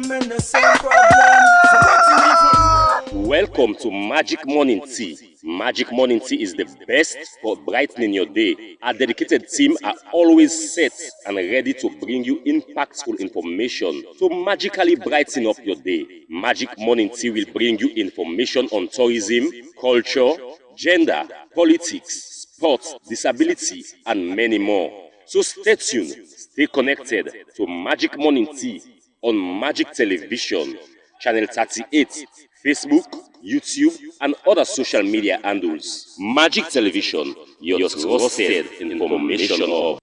government the same problem. So what you need for? Welcome to Magic Morning Tea. Magic Morning Tea is the best for brightening your day. Our dedicated team are always set and ready to bring you impactful information to magically brighten up your day. Magic Morning Tea will bring you information on tourism, culture, gender, politics, sports, disability, and many more. So stay tuned, stay connected to Magic Morning Tea on Magic Television, Channel 38, Facebook, YouTube, and other social media handles. Magic Television, your trusted information hub.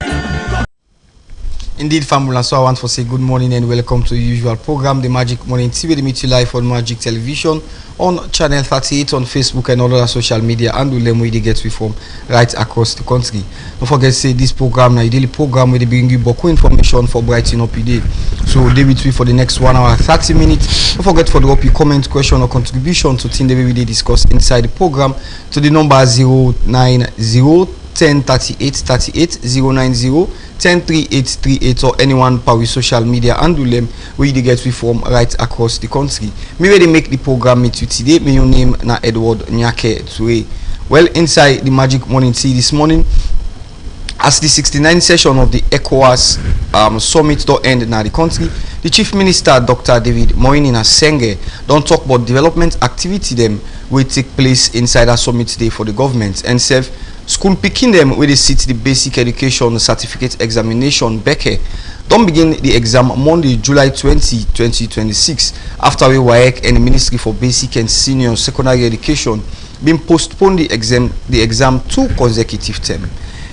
Indeed, Famula, so I want to say good morning and welcome to the usual program, the Magic Morning TV. We meet you live on Magic Television, on Channel 38, on Facebook and all other social media, and we'll them where they get we from right across the country. Don't forget to say this program, now a daily program where they bring you book information for brightening up your day. So they with me for the next 1 hour 30 minutes. Don't forget to drop your comment, question or contribution to things that we discuss inside the program to the number 090 10 38 38 090 10 38 38 or anyone power social media and do them where you get we from right across the country. Me where they make the program meet you today. Me your name na Edward Nyake Toure. Well, inside the Magic Morning Tea this morning, as the 69th session of the ECOWAS summit don't end in the country, the Chief Minister Dr. David Moini Nasenge don't talk about development activity them will take place inside a summit today for the government and serve school picking them where they sit the basic education certificate examination Beke don't begin the exam Monday, July 20, 2026 after we WAEC and the Ministry for Basic and Senior Secondary Education been postponed the exam 2 consecutive terms.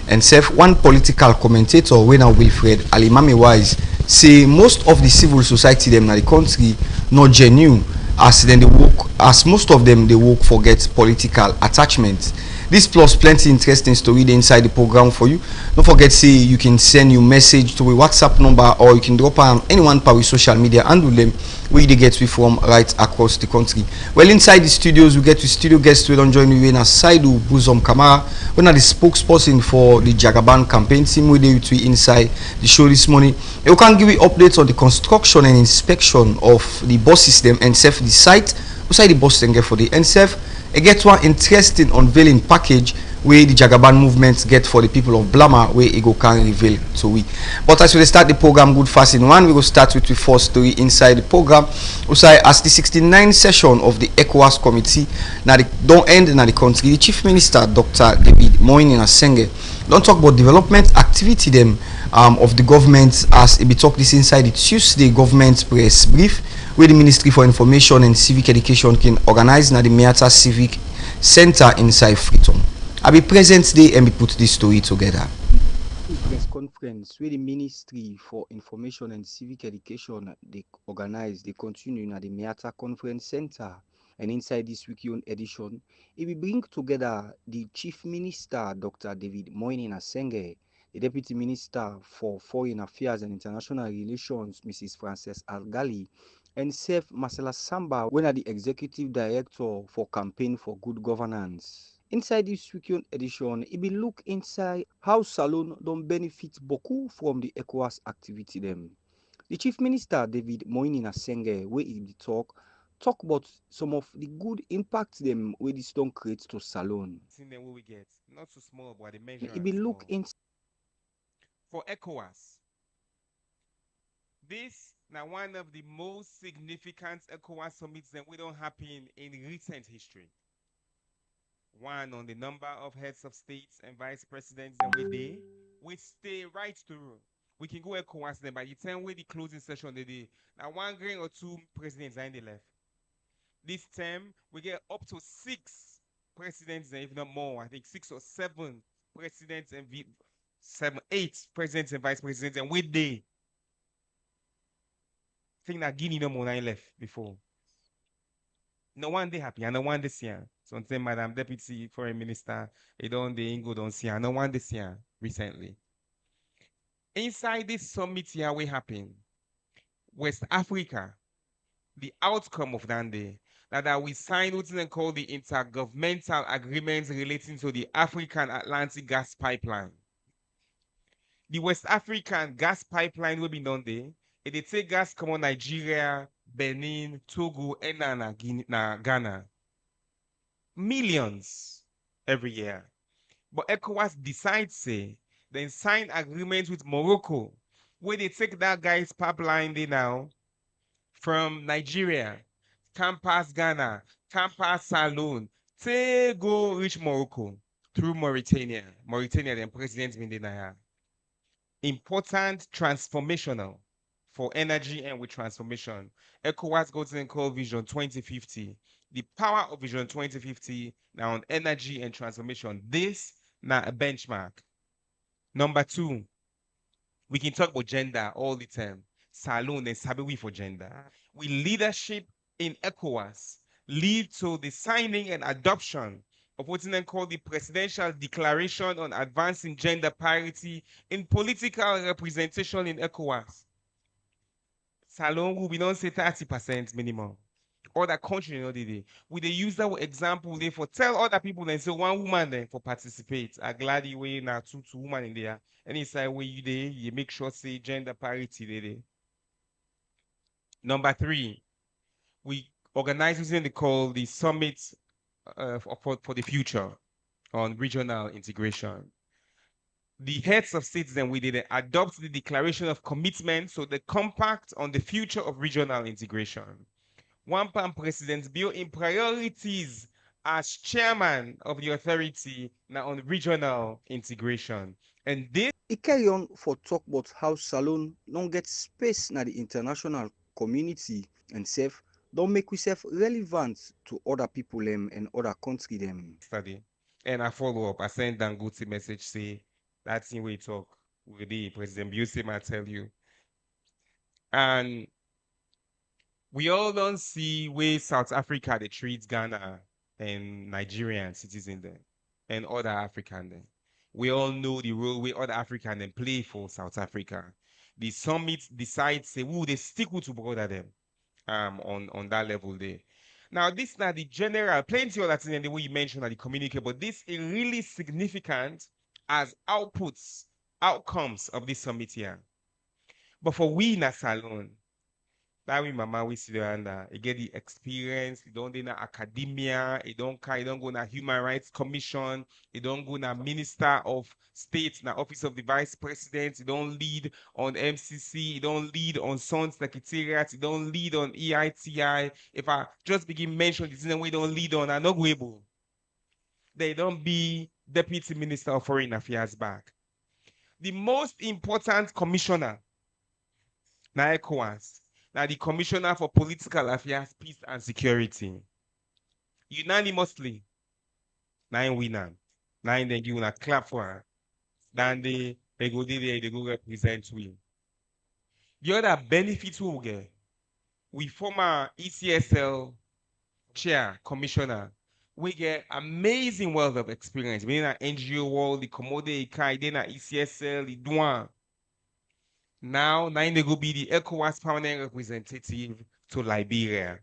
And self one political commentator Wena Wilfred Alimami Wise say most of the civil society them in the country not genuine as then they work as most of them they work for get political attachments. This plus plenty interesting story inside the program for you. Don't forget say you can send your message to a WhatsApp number or you can drop on anyone power social media and do them where they get we from right across the country. Well, inside the studios we get to studio guests we don't join me in a Saidu Buzom Kamara. We're not the spokesperson for the Jagaban campaign team with the inside the show this morning. You can give you updates on the construction and inspection of the bus system and self the site beside the bus get for the NSF. I get one interesting unveiling package where the Jagaban movement get for the people of Blama where it go can reveal to we. But as we start the program good fast in one, we will start with the first story inside the program. Also, as the 69th session of the ECOWAS committee now don't end in the country, the Chief Minister Dr. David Moini Nasenge don't talk about development activity them of the government as it be talk this inside the Tuesday government press brief where the Ministry for Information and Civic Education can organize now the Miata Civic Center inside Freetown. I'll be present today and we put this story together. Press conference where the Ministry for Information and Civic Education they organize, they continue at the Miata Conference Center. And inside this weekend edition, it will bring together the Chief Minister Dr. David Moini Nasenge, the Deputy Minister for Foreign Affairs and International Relations, Mrs. Frances Algali, and Sef Marcela Samba, when are the Executive Director for Campaign for Good Governance. Inside this weekend edition, it will look inside how Salon don't benefit beaucoup from the ECOWAS activity them. The Chief Minister David Moini Nasenge, where he talk about some of the good impact them where this don't create to Salon. Them we get not so small, but the measure. It will look in for ECOWAS. This now one of the most significant ECOWAS summits that we don't happen in recent history. One on the number of heads of states and vice presidents that we stay right through. We can go ECOWAS then by the time we the closing session the day. Now 1 grain or 2 presidents are in the left. This term we get up to 6 presidents and if not more. I think 6 or 7 presidents and 8 presidents and vice presidents and with they. I think that Guinea no more than left before. No one they happy, and no one this year. So until Madam Deputy Foreign Minister, they don't they go don't see, no one this year recently. Inside this summit here we happen, West Africa, the outcome of that day, that we signed what they call the intergovernmental agreements relating to the African Atlantic gas pipeline. The West African gas pipeline will be done there. It they take gas come on Nigeria, Benin, Togo, and Ghana. Millions every year. But ECOWAS decides, say, then sign agreements with Morocco, where they take that guy's pipeline there now from Nigeria, can pass Ghana, can pass Saloon, they go reach Morocco through Mauritania. Mauritania, then President Mindenaya. Important transformational for energy and with transformation. ECOWAS Golden Call Vision 2050. The power of Vision 2050 now on energy and transformation. This now a benchmark. Number two, we can talk about gender all the time. Saloon and Sabi for gender. We leadership in ECOWAS lead to the signing and adoption of what's then called the Presidential Declaration on Advancing Gender Parity in Political Representation in ECOWAS. Salon we don't say 30% minimum. Other countries, you know, we they use that example there for tell other people and say one woman then for participate. I glad you way now two women in there. And inside where you there, you make sure say gender parity there. Number three, we organize something they call the Summit for the Future on regional integration. The heads of states then we did adopt the Declaration of Commitment, so the compact on the future of regional integration. One pan President Bill in priorities as chairman of the authority now on regional integration. And this He carry on for talk about how Salone don't get space na the international community and self don't make yourself relevant to other people them and other country them. study. And I follow up. I send Dangote message say that's in we talk with the President Busey I tell you. And we all don't see where South Africa they treat Ghana and Nigerian citizens there and other African there. We all know the role where other African then play for South Africa. The summit decides say, who they stick with to brother them on that level there. Now, this now the general, plenty of that in the way you mentioned at the communique, but this is really significant as outcomes of this summit here. But for we in a salon, that way mama we sit there and you get the experience, you don't do na academia, you don't go na human rights commission, you don't go na minister of state, na office of the vice president, you don't lead on MCC, you don't lead on Sun Secretariat, you don't lead on EITI. If I just begin mention this in we don't lead on, I'm not able. They don't be deputy minister of foreign affairs back. The most important commissioner na ECOWAS. Now, the Commissioner for Political Affairs, Peace and Security, unanimously, 9 winner, 9 they give a clap for her. Then they go there, they go represent we. The other benefit we get, we former ECSL chair, commissioner, we get amazing wealth of experience. We in an NGO world, the Commode Ikai, then ECSL, the Douan. Now, they go be the ECOWAS permanent representative to Liberia,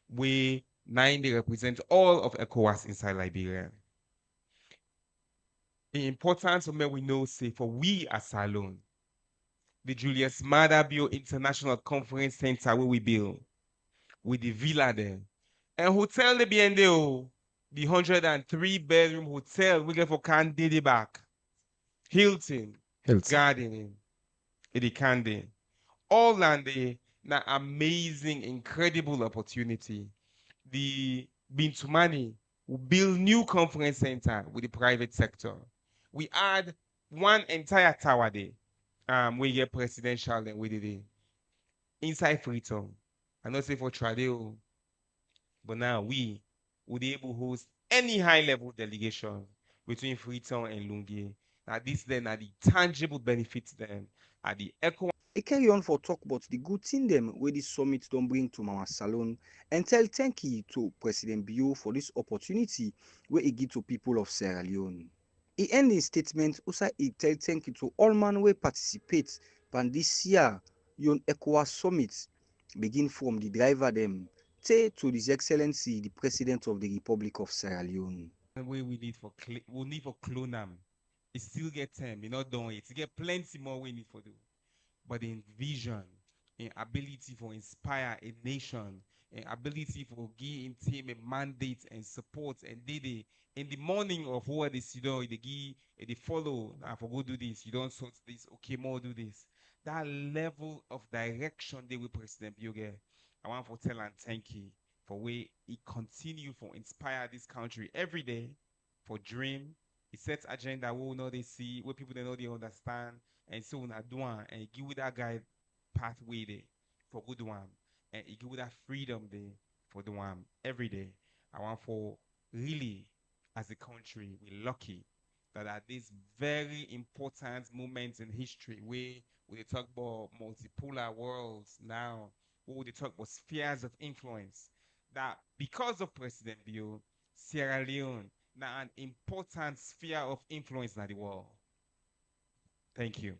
where they represent all of ECOWAS inside Liberia. The importance of me we know say for we as Salone, the Julius Maada Bio International Conference Center where we build, with the villa there, and hotel the BNDO, the 103-bedroom hotel we get for Candide back, Hilton. Gardening. Candy. All land na amazing, incredible opportunity. The Bintumani will build new conference center with the private sector. We add one entire tower there. We get presidential and we did it. Inside Freetown. I not say for Tradeo, but now we would be able to host any high-level delegation between Freetown and Lungi. Now this then are the tangible benefits then at the ECOWAS. He carry on for talk about the good thing them where this summit don't bring to Mama Salone and tell thank you to President Bio for this opportunity where he give to people of Sierra Leone. He end his statement also he tell thank you to all man who participate in this year yon ECOWAS summit begin from the driver them to His Excellency the President of the Republic of Sierra Leone. We need for Clonam. It still get time, you not done it. You get plenty more we need for do. But in vision, ability for inspire a nation, ability for give him team a mandate and support and did it in the morning of what is they give they follow I for go do this, you don't sort this, okay, more do this. That level of direction they will President Bioge. I want to tell and thank you for way he continue for inspire this country every day for dream. He sets agenda we know they see, where people they know they understand, and so on do one and give with that guy pathway there for good one, and he give with that freedom there for the one every day. I want for really as a country we're lucky that at this very important moment in history where we talk about multipolar worlds now, where we talk about spheres of influence, that because of President Bio, Sierra Leone now an important sphere of influence in the world. Thank you.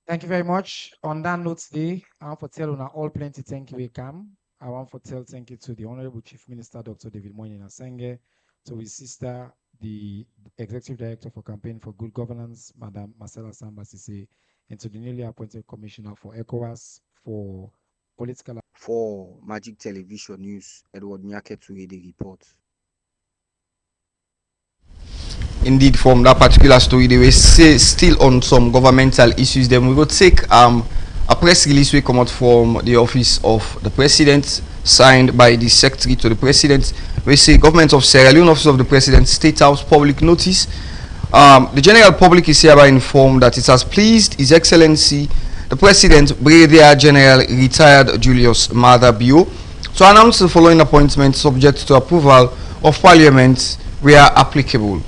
Thank you very much. On that note today, I want to tell you all plenty thank you, Ekam. I want to tell thank you to the Honorable Chief Minister, Dr. David Moynihan Asenge, to his sister, the Executive Director for Campaign for Good Governance, Madam Marcella Samba Sise, and to the newly appointed Commissioner for ECOWAS for Political. For Magic Television News, Edward Nyake to read the report. Indeed, from that particular story, they were still on some governmental issues. Then we will take a press release will come out from the office of the president, signed by the secretary to the president. We say government of Sierra Leone, office of the president, State House, public notice. The general public is hereby informed that it has pleased His Excellency the President, Brigadier General retired Julius Maada Bio, to announce the following appointments subject to approval of Parliament where applicable.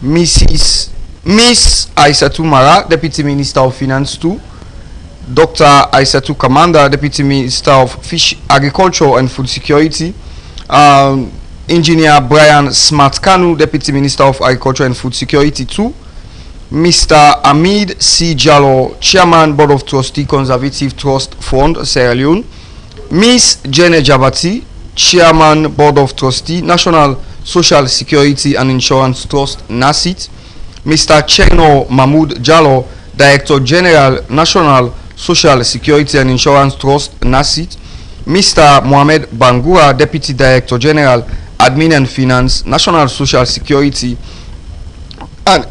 Miss Aissatou Mara, Deputy Minister of Finance 2, Dr. Aissatou Kamanda, Deputy Minister of Fish, Agriculture and Food Security, Engineer Brian Smart Kanu, Deputy Minister of Agriculture and Food Security 2, Mr. Hamid C. Jallo, Chairman Board of Trustee, Conservative Trust Fund, Sierra Leone, Miss Jene Jabati, Chairman Board of Trustee, National Social Security and Insurance Trust, NASIT, Mr. Cheno Mahmoud Jallo, Director General, National Social Security and Insurance Trust, NASIT, Mr. Mohamed Bangura, Deputy Director General, Admin and Finance, National Social Security and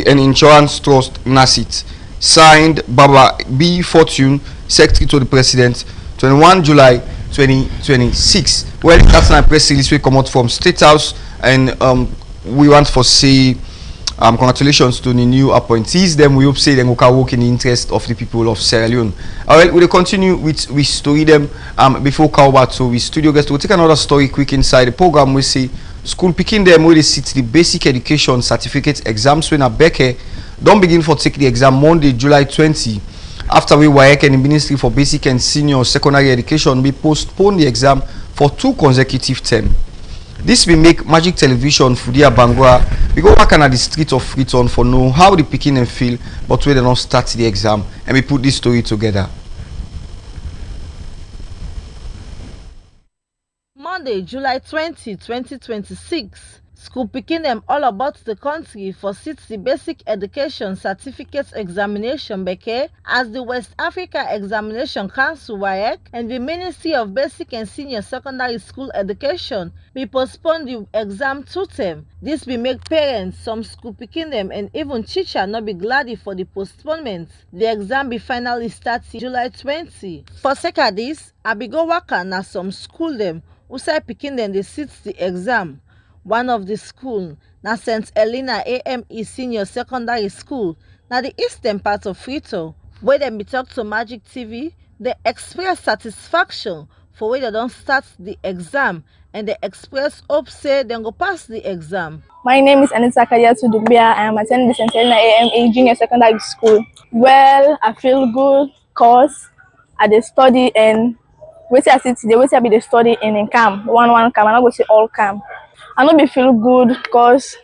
and Insurance Trust, NASIT. Signed, Baba B. Fortune, Secretary to the President, 21 July 2026. Well, that's my press release will come out from State House, and we want to say congratulations to the new appointees. Then we hope say they will work in the interest of the people of Sierra Leone. Well, we'll continue with story them before Kauba to we studio guest. We'll take another story quick inside the program. We see school picking them where they sit the basic education certificate exams when a Beke don't begin for take the exam Monday, July 20. After we WAEC and the Ministry for Basic and Senior Secondary Education we postpone the exam for 2 consecutive terms. This will make Magic Television Fudia Bangura we go back on the street of Freetown for know how the picking and feel, but we don't start the exam, and we put this story together. Monday, July 20, 2026. School picking them all about the country for sits the basic education certificate examination Beke as the West Africa Examination Council WAEC and the Ministry of Basic and Senior Secondary School Education we postpone the exam 2 term. This will make parents, some school picking them and even teacher not be glad for the postponement. The exam be finally started July 20. For second this, I be go waka na some school them who say picking them they sit the exam. One of the school, na St. Helena AME Senior Secondary School, na the eastern part of Freetown, where they be talk to Magic TV, they express satisfaction for where they don't start the exam and they express hope say they go pass the exam. My name is Anita Kadiatu Dubia. I am attending the St. Helena AME Junior Secondary School. Well, I feel good cause I dey study and wait I sit today, wait I be the study in camp, one camp, and I go see all camp. I know be feel good because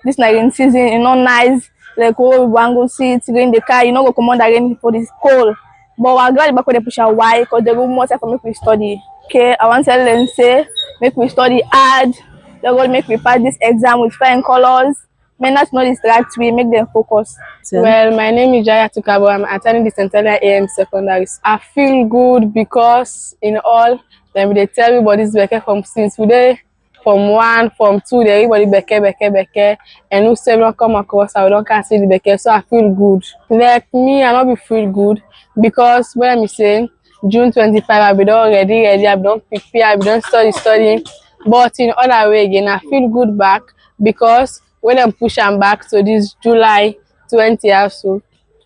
this rain season, you know, nice. Like oh, we want to sit, go in the car, you know, go come on again for this cold. But we're glad back when they push out why, because they go more time for make we study. Okay, I want to tell them say make we study hard. They're going to make we pass this exam with flying colors. may not know this right way, make them focus. Well, my name is Jaya Tukabo. I'm attending the Centennial AM Secondary. I feel good because in all, then they tell everybody's beke from since today, from 1, from 2, everybody beke, and who several come across, I don't can see the beke, so I feel good. Like me, I not be feel good because when I'm saying June 25, I'll be done ready, I've done prepare, I've done studying. But in other way again, I feel good back because when I'm pushing back to this July 20 or so,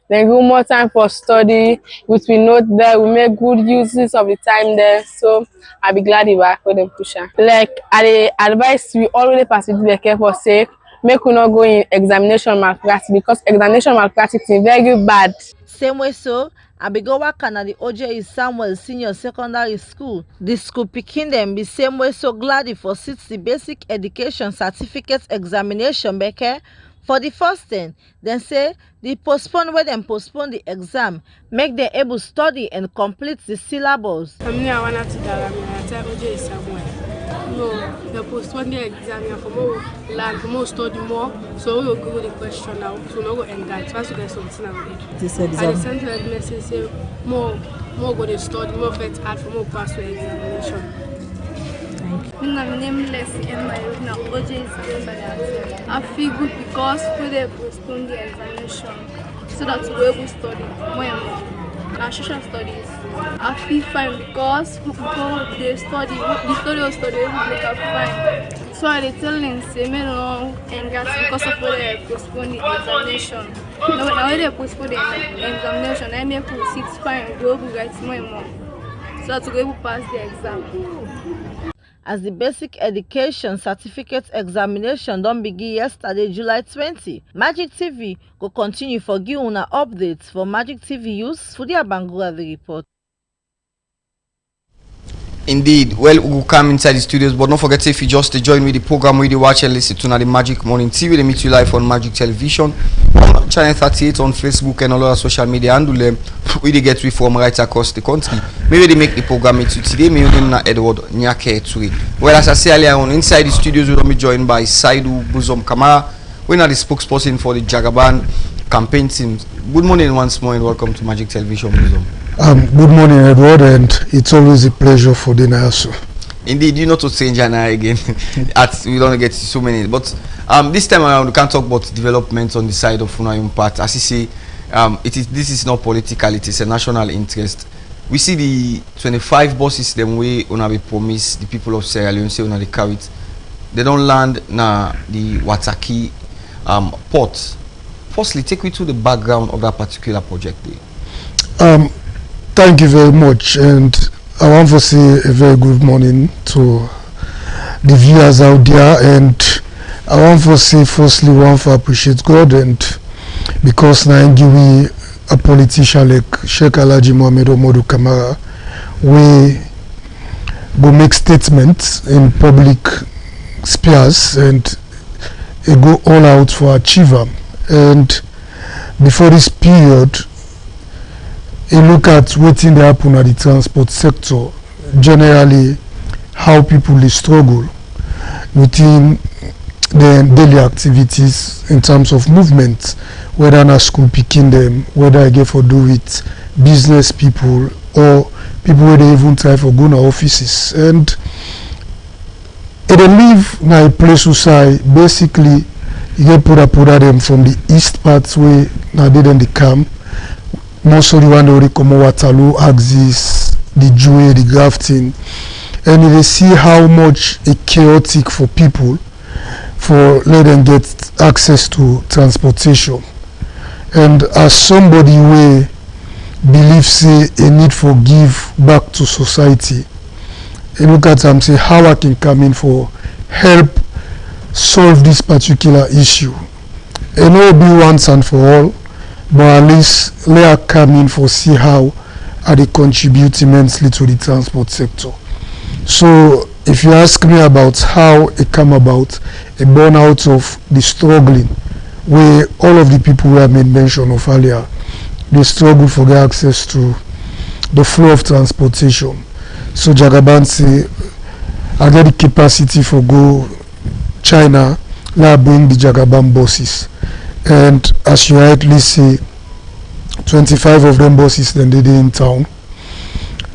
then give more time for study, which we know that we make good uses of the time there. So I'll be glad if back when them pushing. Like I advise we already pass it be careful sake, make we not go in examination malpractice because examination malpractice is very bad. Same way so, I be go work at the OJ Samuel Senior Secondary School. The school picking them be same way so glad for 60 basic education certificate examination beke for the first thing. Then say the postpone where them postpone the exam, make them able study and complete the syllabus. I want to tell OJ Samuel. No, they postpone the exam for more learn, for more study more. So we will go with the question now. So we will engage. Once we get something out of it. This And exam. the same message say more go to study, more fit hard for more pass the examination. My name is Leslie and my original OJ is doing by that. I feel good because we they postpone the examination so that we will study more and more. Our social studies. I feel fine because people they study, the study of study, we make up fine. So I tell them say me no engage because of what they postpone the examination. Now when they postpone the examination, I make people sit fine, go able to write more and more. So that we will able to pass the exam. As the basic education certificate examination don't begin yesterday, July 20. Magic TV will continue for give una updates for Magic TV use for the Bangura the report. Indeed, well, we will come inside the studios, but don't forget if you just join with the program, we watch and listen to now the Magic Morning TV. They meet you live on Magic Television, on Channel 38, on Facebook and all other social media. And we get reform right across the country. Maybe they make the program with you today. Maybe name Edward Nyake Tui. Well, as I say earlier on, inside the studios, we will be joined by Saidu Buzom Kamara. We're not the spokesperson for the Jagaban campaign team. Good morning once more and welcome to Magic Television, Buzom. Good morning, Edward, and it's always a pleasure for dinner also. Indeed, you know to change Jana again. We don't get so many, but this time around we can't talk about developments on the side of Funayum part. As you say, this is not political; it is a national interest. We see the 25 buses them way on we promise the people of Sierra Leone say on the carry it. They don't land na the Wataki port. Firstly, take me to the background of that particular project there. Thank you very much, and I want to say a very good morning to the viewers out there, and I want to say firstly want to appreciate God, and because now we a politician like Sheikh Alhaji Mohamed Omodu Kamara, we go make statements in public spheres and go all out for achiever. And before this period, you look at what they happen at the transport sector, generally how people they struggle within their daily activities in terms of movement, whether na school picking them, whether I get for do with business people or people where they even try for go to offices. And they live na a place who say basically you get put them from the east parts where now they then they come. Most of the one they come Waterloo, Axis, the Jewel, the Grafton, and they see how much it chaotic for people for let them get access to transportation. And as somebody who believes say a need for give back to society, you look at them say how I can come in for help solve this particular issue. It will be once and for all, but at least let her come in for see how they contribute immensely to the transport sector. So if you ask me about how it come about, a born out of the struggling where all of the people who I made mention of earlier, they struggle for get access to the flow of transportation. So Jagaban say I get the capacity for go China that bring the Jagaban buses. And as you rightly say, 25 of them buses then they in town.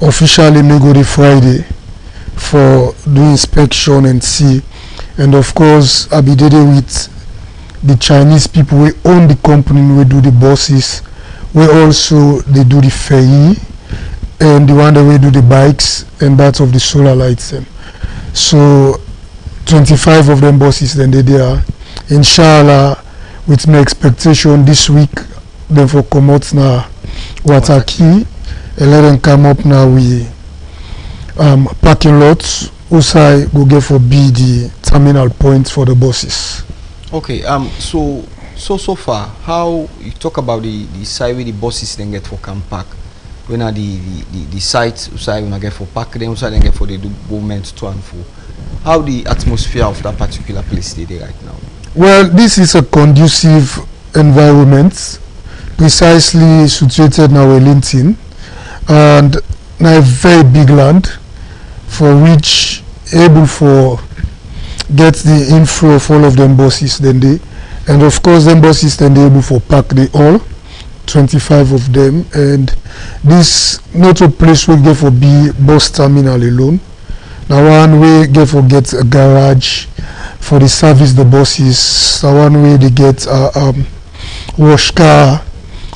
Officially may go the Friday for do inspection and see. And of course I be there with the Chinese people who own the company, we do the buses, we also they do the ferry, and the one that we do the bikes and that of the solar lights. So 25 of them buses then they there. Inshallah, with my expectation this week, then for come out now Wataki, and let them come up now with parking lots. Also go get for be the terminal point for the buses. Okay, so far, how you talk about the side where the buses then get for camp park, when are the sites side when I get for park, then also then get for the movement to and fro. How the atmosphere of that particular place they right now? Well, this is a conducive environment, precisely situated now in Wellington, and now a very big land for which able for get the inflow of all of them buses then they, and of course them buses then they able for park they all 25 of them. And this not a place we get for be bus terminal alone. Now one way get for get a garage for the service the buses. Now one way they get a wash car.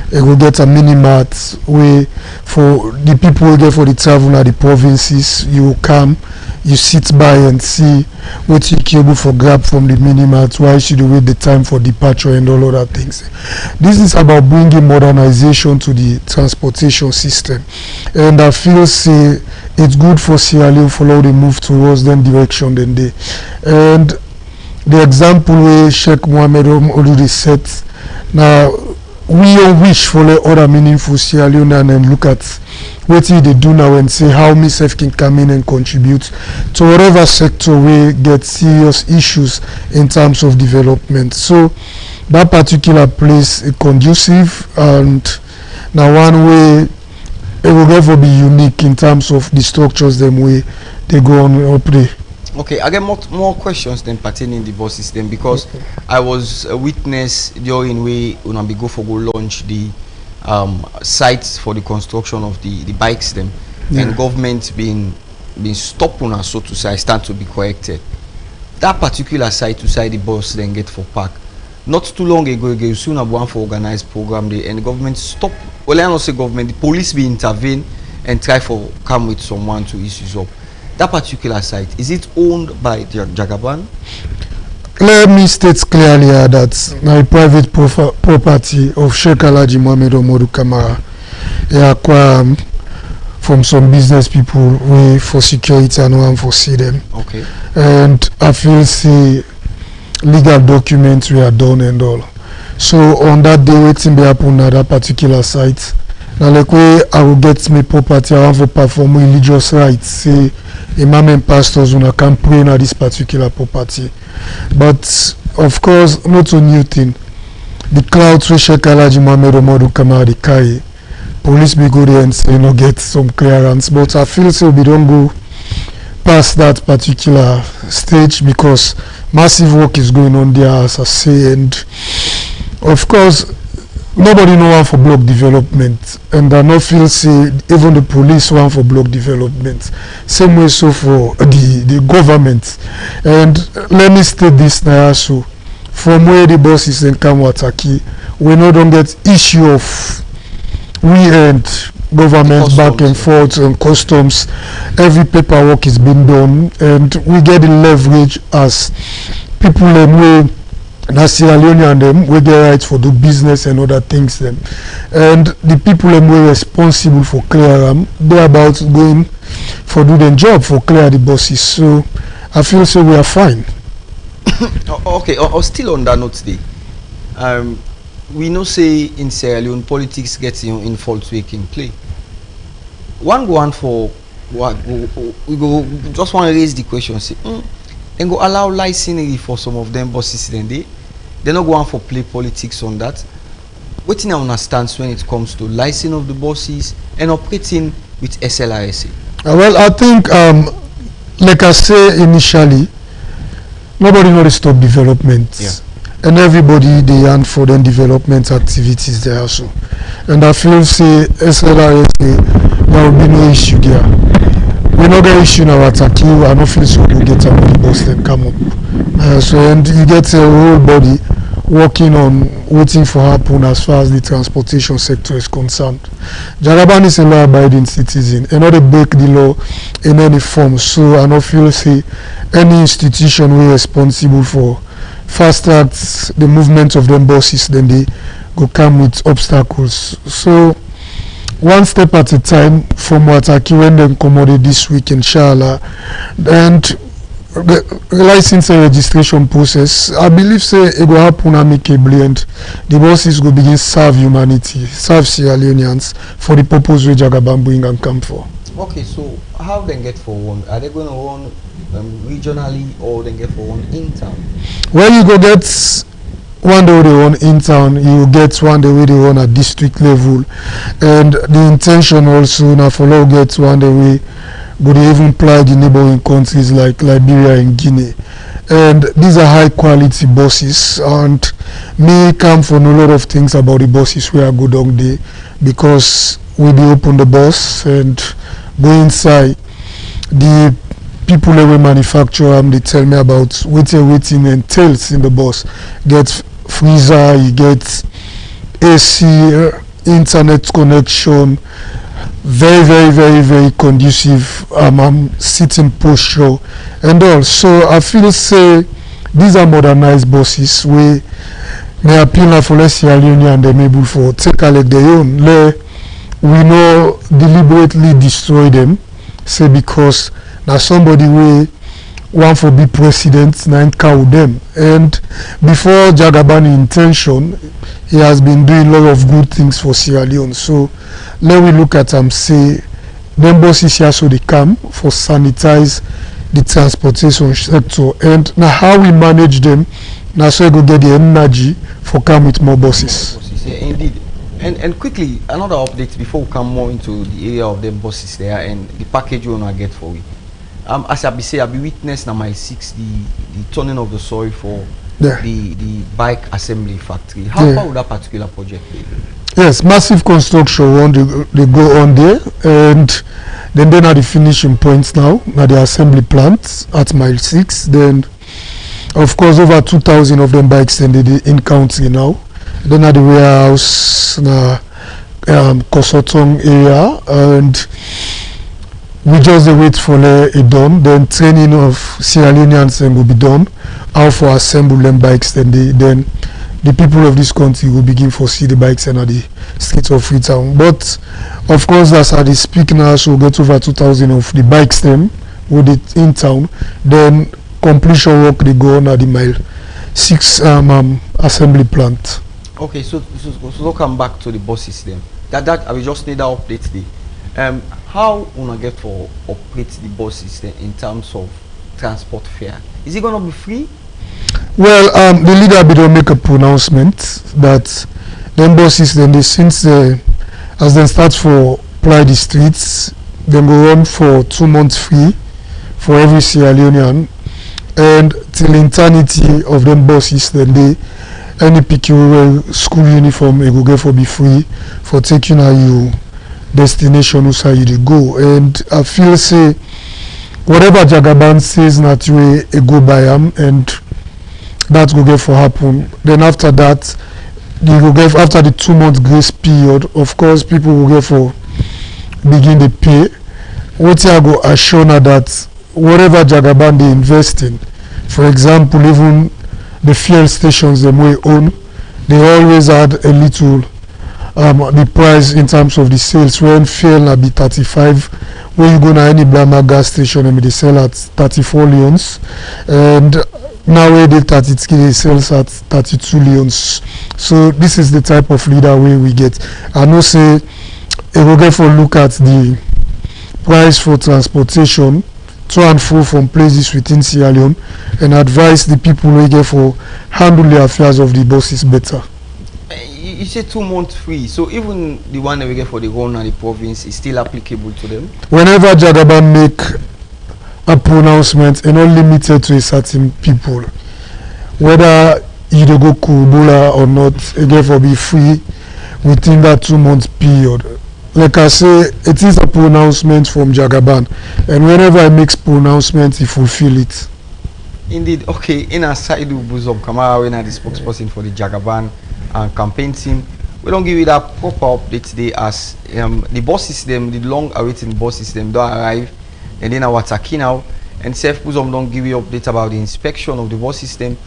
They will get a mini mart way for the people who get for the travel at the provinces. You come, you sit by and see what you able for grab from the mini mart. Why should you wait the time for departure and all other things? This is about bringing modernization to the transportation system, and I feel say it's good for Sierra Leone follow the move towards that direction then they. And the example where Sheikh Mohammed already set now. We all wish for other meaningful Sierra Leone and then look at what they do now and say how myself can come in and contribute to whatever sector we get serious issues in terms of development. So that particular place is conducive, and now one way it will never be unique in terms of the structures them way they go on operate. Okay, I get more questions than pertaining the bus system, because I was a witness during we when we go launch the sites for the construction of the bikes them, and government being stopped on us, so to say, stand to be corrected. That particular site to say the bus then get for park. Not too long ago, you soon have one for organized program there, and the government stopped. Well, I don't say government, the police be intervene and try for come with someone to issues up. That particular site, is it owned by the Jagaban? Let me state clearly that my private property of Sheikh Alhaji Mohammed Omodu Kamara acquired from some business people way for security and one for see them. Okay. And I feel see legal documents we are done and all. So on that day waiting be happen at that particular site. Now like way I will get my property, I want to perform religious rites. Say imam and pastors when I can pray at this particular property. But of course not a new thing. The clouds we Sheikh Alhaji Mohammed Omodu Kamara carry. Police be go there and say get some clearance. But I feel so we don't go past that particular stage, because massive work is going on there, as I say, and of course nobody know one for block development, and I not feel say even the police want for block development. Same way so for the government. And let me state this now, so from where the buses in Kamwataki, we no don't get issue of we and government back and forth and customs. Every paperwork is being done, and we get the leverage as people and we Sierra Leone and them we get rights for do business and other things them, and the people them we responsible for clear them, they're about going for do the job for clear the buses. So I feel so we are fine. Okay, or still on that note today, we know say in Sierra Leone politics gets in fault making play. One go on for what we go just want to raise the question, say and go allow licensing for some of them buses then they not go on for play politics on that. What do you understand when it comes to licensing of the buses and operating with SLRSA? Well, I think like I say initially, nobody know to stop development. Yeah. And everybody they yearn for them development activities there also. And I feel say SLRS there will be no issue there. We no get issue now at Akiu. I don't feel so we get a money bus then come up. So and you get a whole body working on waiting for happen as far as the transportation sector is concerned. Jagaban is a law-abiding citizen and not they break the law in any form. So I don't feel say any institution we responsible for fast track the movement of them buses, then they go come with obstacles. So one step at a time from what when they accommodate this week, inshallah. And the license and registration process, I believe say it will happen amicably and the buses will begin serve humanity, serve Sierra Leoneans for the purpose which Jagaban bring and come for. Okay, so how they get for one? Are they going to run regionally or they get for one in town? Well, you go get one day they run in town, you get one day they run at district level, and the intention also now for now get one day we go they even apply the neighboring countries like Liberia and Guinea. And these are high quality buses, and me come for know a lot of things about the buses where I go down there, because we be open the bus and go inside. The people that we manufacture them, they tell me about waiting entails in the bus. Get freezer, you get AC, internet connection, very conducive sitting posture and all. So I feel say these are modernized buses where they appeal for less Sierra Leone and them able for take a like their own. We no deliberately destroy them, say because now somebody we want for be president and cow them. And before Jagaban intention, he has been doing a lot of good things for Sierra Leone. So let we look at say them buses here so they come for sanitize the transportation sector, and now how we manage them now so we go get the energy for come with more buses. Yeah, indeed. And quickly, another update before we come more into the area of them buses there and the package we wanna get for it. As I be witness now my 6 the turning of the soil for the bike assembly factory. How far would that particular project be? Yes, massive construction one they go on there, and then at the finishing points now at the assembly plant at mile 6. Then of course over 2,000 of them bikes in the in country now. Then at the warehouse Kosotong area, and we just wait for it done. Then training of Sierra Leoneans will be done. How for assemble them bikes, then the people of this country will begin to see the bikes and at the streets of Freetown. But of course, as I speak now, so we'll get over 2,000 of the bikes them with it in town. Then completion work they go on at the mile 6 assembly plant. Okay, so come back to the buses then. That I will just need that update there. How wanna get for operate the buses then in terms of transport fare? Is it gonna be free? Well, the leader will make a pronouncement that them buses then as they start for apply the streets, then go run for 2 months free for every Sierra Leonean, and till eternity of them buses then any PQ school uniform it will get for be free for taking you destination who's how you go. And I feel say whatever Jagaban says that way it go by and that will get for happen. Then after that you will get after the 2 month grace period, of course people will get for begin the pay. What I go assure that whatever Jagaban they invest in, for example even the fuel stations them we own, they always add a little the price in terms of the sales. When fuel na be 35, when you go to any Brahma gas station and they sell at 34 leons, and now where they 33 they sell at 32 leons. So this is the type of leader we get. I know say it will get for look at the price for transportation to and fro from places within Sierra Leone and advise the people who get for handle the affairs of the buses better. You say 2 months free, so even the one that we get for the run and the province is still applicable to them? Whenever Jagaban make a pronouncement and not limited to a certain people. Whether you dey go Kurbula or not, again for be free within that 2 month period. Like I say, it is a pronouncement from Jagaban, and whenever he makes pronouncement, he fulfill it. Indeed. Okay, in our side of Buzom Kamara, when I'm the spokesperson for the Jagaban campaign team, we don't give you that proper update today as the bus system, the long-awaited bus system, don't arrive, and then our Taki now, and Sef Buzom don't give you update about the inspection of the bus system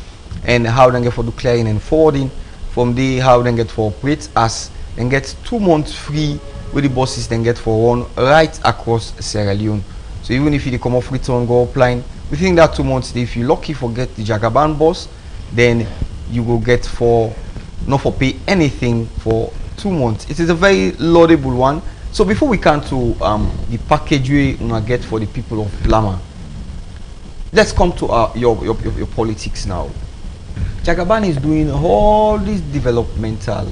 and how they get for the clearing and forwarding. From there, how they get for operate as they get 2 months free with the buses then get for run right across Sierra Leone. So even if you come off return go upline, within that 2 months, if you're lucky for get the Jagaban bus, then you will get for not for pay anything for 2 months. It is a very laudable one. So before we come to the package we get for the people of Lama, let's come to your politics now. Jagaban is doing all these developmental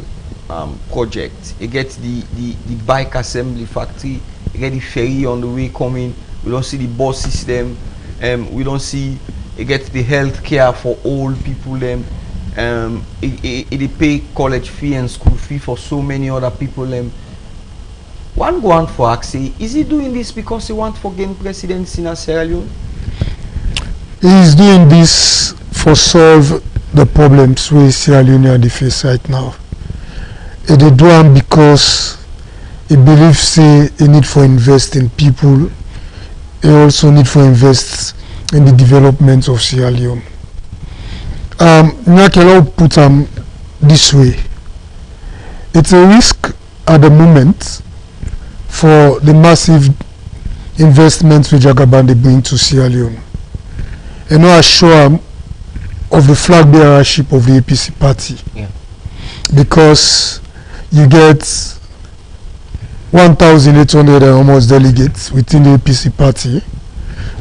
projects. You get the bike assembly factory, you get the ferry on the way coming. We don't see the bus system. We don't see you get the health care for old people. It pay college fee and school fee for so many other people. One go on for Axie, is he doing this because he wants to gain presidency in Sierra Leone? He is doing this for solve the problems we Sierra Leone face right now. He do them because he believes he need for invest in people. He also need for invest in the development of Sierra Leone. Nyakelo put them this way. It's a risk at the moment for the massive investments which Jagaban they bring to Sierra Leone. And now assure of the flag bearership of the APC party. Yeah. Because you get 1,800 and almost delegates within the APC party,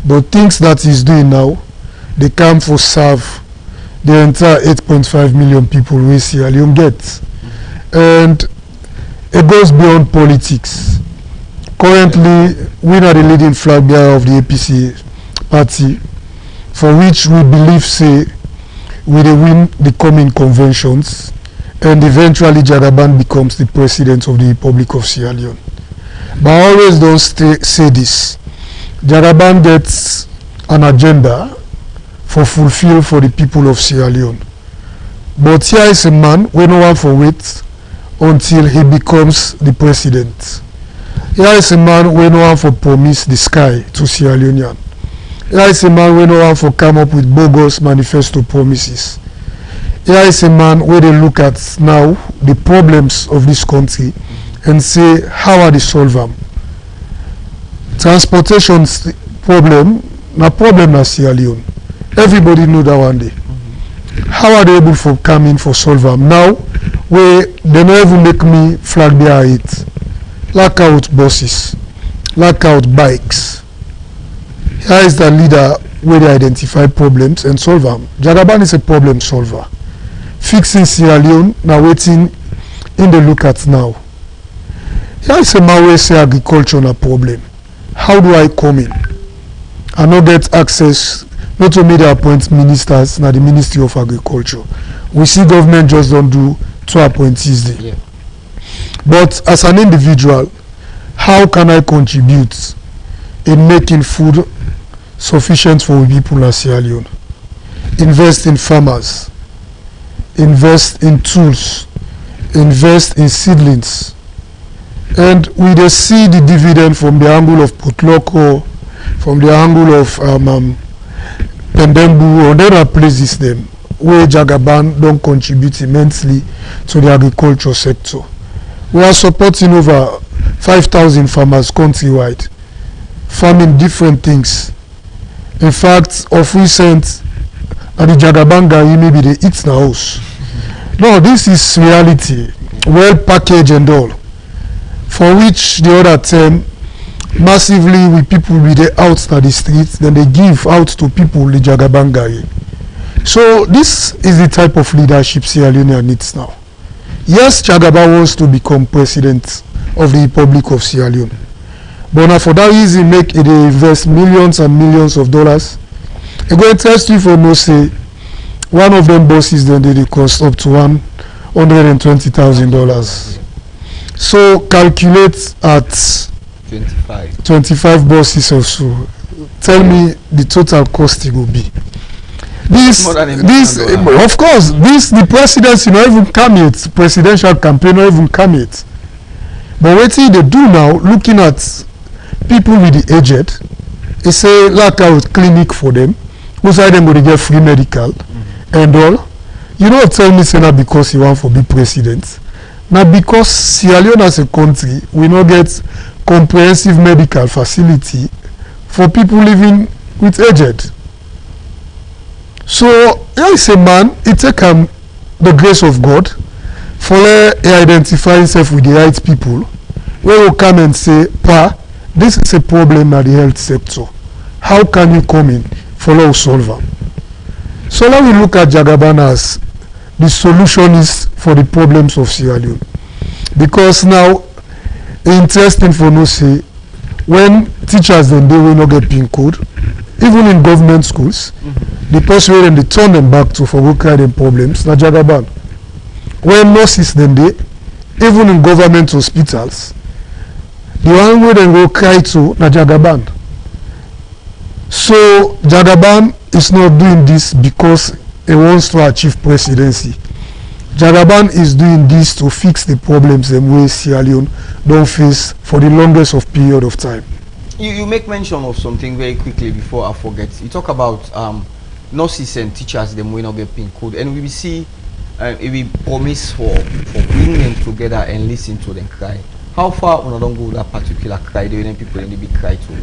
but things that he's doing now, they come for serve the entire 8.5 million people we Sierra Leone get. And it goes beyond politics. Currently, we are the leading flag bearer of the APC party, for which we believe say we will win the coming conventions, and eventually Jagaban becomes the president of the Republic of Sierra Leone. But I always don't say this. Jagaban gets an agenda for fulfill for the people of Sierra Leone. But here is a man we no one for wait until he becomes the president. Here is a man we no one for promise the sky to Sierra Leonean. Here is a man we no one for come up with bogus manifesto promises. Here is a man where they look at now the problems of this country and say how are they solve them. Transportation problem na Sierra Leone. Everybody know that one day. How are they able to come in for solve them now? Where they don't even make me flag bearer it. Lack out buses, lack out bikes. Here is the leader where they identify problems and solve them. Jagaban is a problem solver. Fixing Sierra Leone now waiting in the look at now. Here is a man where say agriculture na problem. How do I come in? I not get access not to me the appoint ministers na the Ministry of Agriculture. We see government just don't do 2 appointees there. Yeah. But as an individual, how can I contribute in making food sufficient for people in Sierra Leone? Invest in farmers, invest in tools, invest in seedlings. And we dey see the dividend from the angle of Putloko, from the angle of Pendembu, or other places them where Jagaban don't contribute immensely to the agriculture sector. We are supporting over 5,000 farmers countrywide, farming different things. In fact, of recent, at the Jagaban Gari, maybe they eat na house. No, this is reality, well packaged and all. For which the other term, massively with people with the out to the streets, then they give out to people the Jagaban Gari. So this is the type of leadership Sierra Leone needs now. Yes, Jagaban wants to become president of the Republic of Sierra Leone, But now for that reason, make it invest millions and millions of dollars. I go and test you for no say one of them bosses then they cost up to $120,000. So calculate at 25 buses or so. Tell me the total cost it will be. This of course, the presidency not even come yet, presidential campaign not even come yet. But what they do now, looking at people with the aged, they say like a clinic for them, who's them going to get free medical and all. You don't tell me say that because you want to be president. Now because Sierra Leone as a country, we not get comprehensive medical facility for people living with aged. So here is a man, it take the grace of God for he identify himself with the right people, where will come and say, Pa, this is a problem at the health sector. How can you come in for us solve them? So now we look at Jagaban as the solution is for the problems of Sierra Leone. Because now, interesting for no say, when teachers then they will not get PIN code, even in government schools, the person when they turn them back to for work them problems, na Jagaban. When nurses then they, even in government hospitals, the one way they go cry to na Jagaban. So Jagaban is not doing this because he wants to achieve presidency. Jagaban is doing this to fix the problems that we Sierra Leone don't face for the longest of period of time. You make mention of something very quickly before I forget. You talk about nurses and teachers them will not get PIN code, and we will see we promise for bringing them together and listen to them cry. How far we don't go that particular cry? They when people in the big cry too.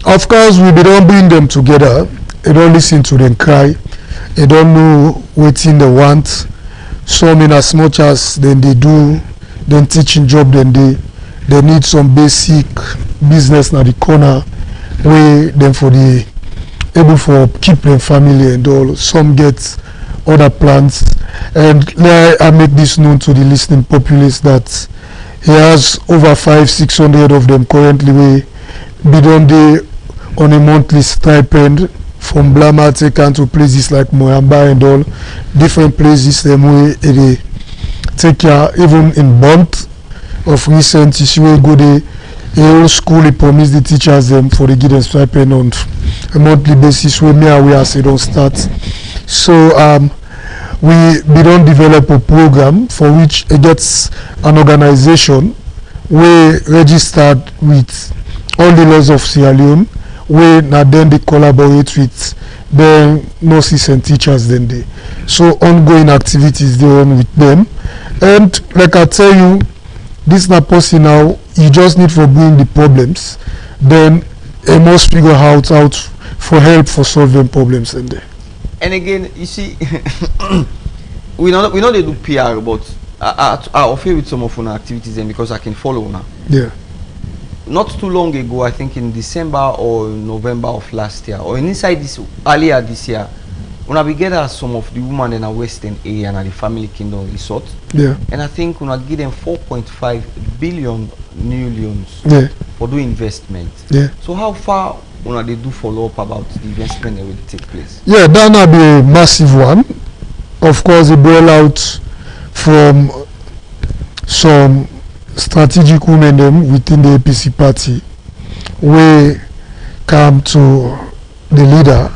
Of course, we don't bring them together. They don't listen to them cry. They don't know what thing they want. Some in as much as then they do, then teaching job, then they need some basic business na the corner where them for the able for keep them family and all. Some get other plans, and I make this known to the listening populace that he has over 500-600 of them currently where be done day on a monthly stipend from Blama taken to places like Moyamba and all different places them where they take care. Even in Bont of recent issue where go the whole school he promised the teachers them for the give them stipend on a monthly basis where me and we as they don't start. So we don't develop a program for which it gets an organization where registered with all the laws of Sierra Leone, where now then they collaborate with the nurses and teachers then they. So ongoing activities they run with them. And like I tell you, this not possible now, you just need to bring the problems, then they must figure out how to, for help for solving problems in there. And again, you see, we know they do PR, but I offer with some of our activities and because I can follow now. Yeah. Not too long ago, I think in December or November of last year, or inside this earlier this year, when we gather some of the women in a Western area and the Family Kingdom Resort, yeah, and I think when I give them 4.5 billion new loans, yeah, for doing investment. Yeah. So how far when they do follow up about the investment that will take place? Yeah, that will be a massive one. Of course, it brought out from some strategic women them within the APC party, we come to the leader,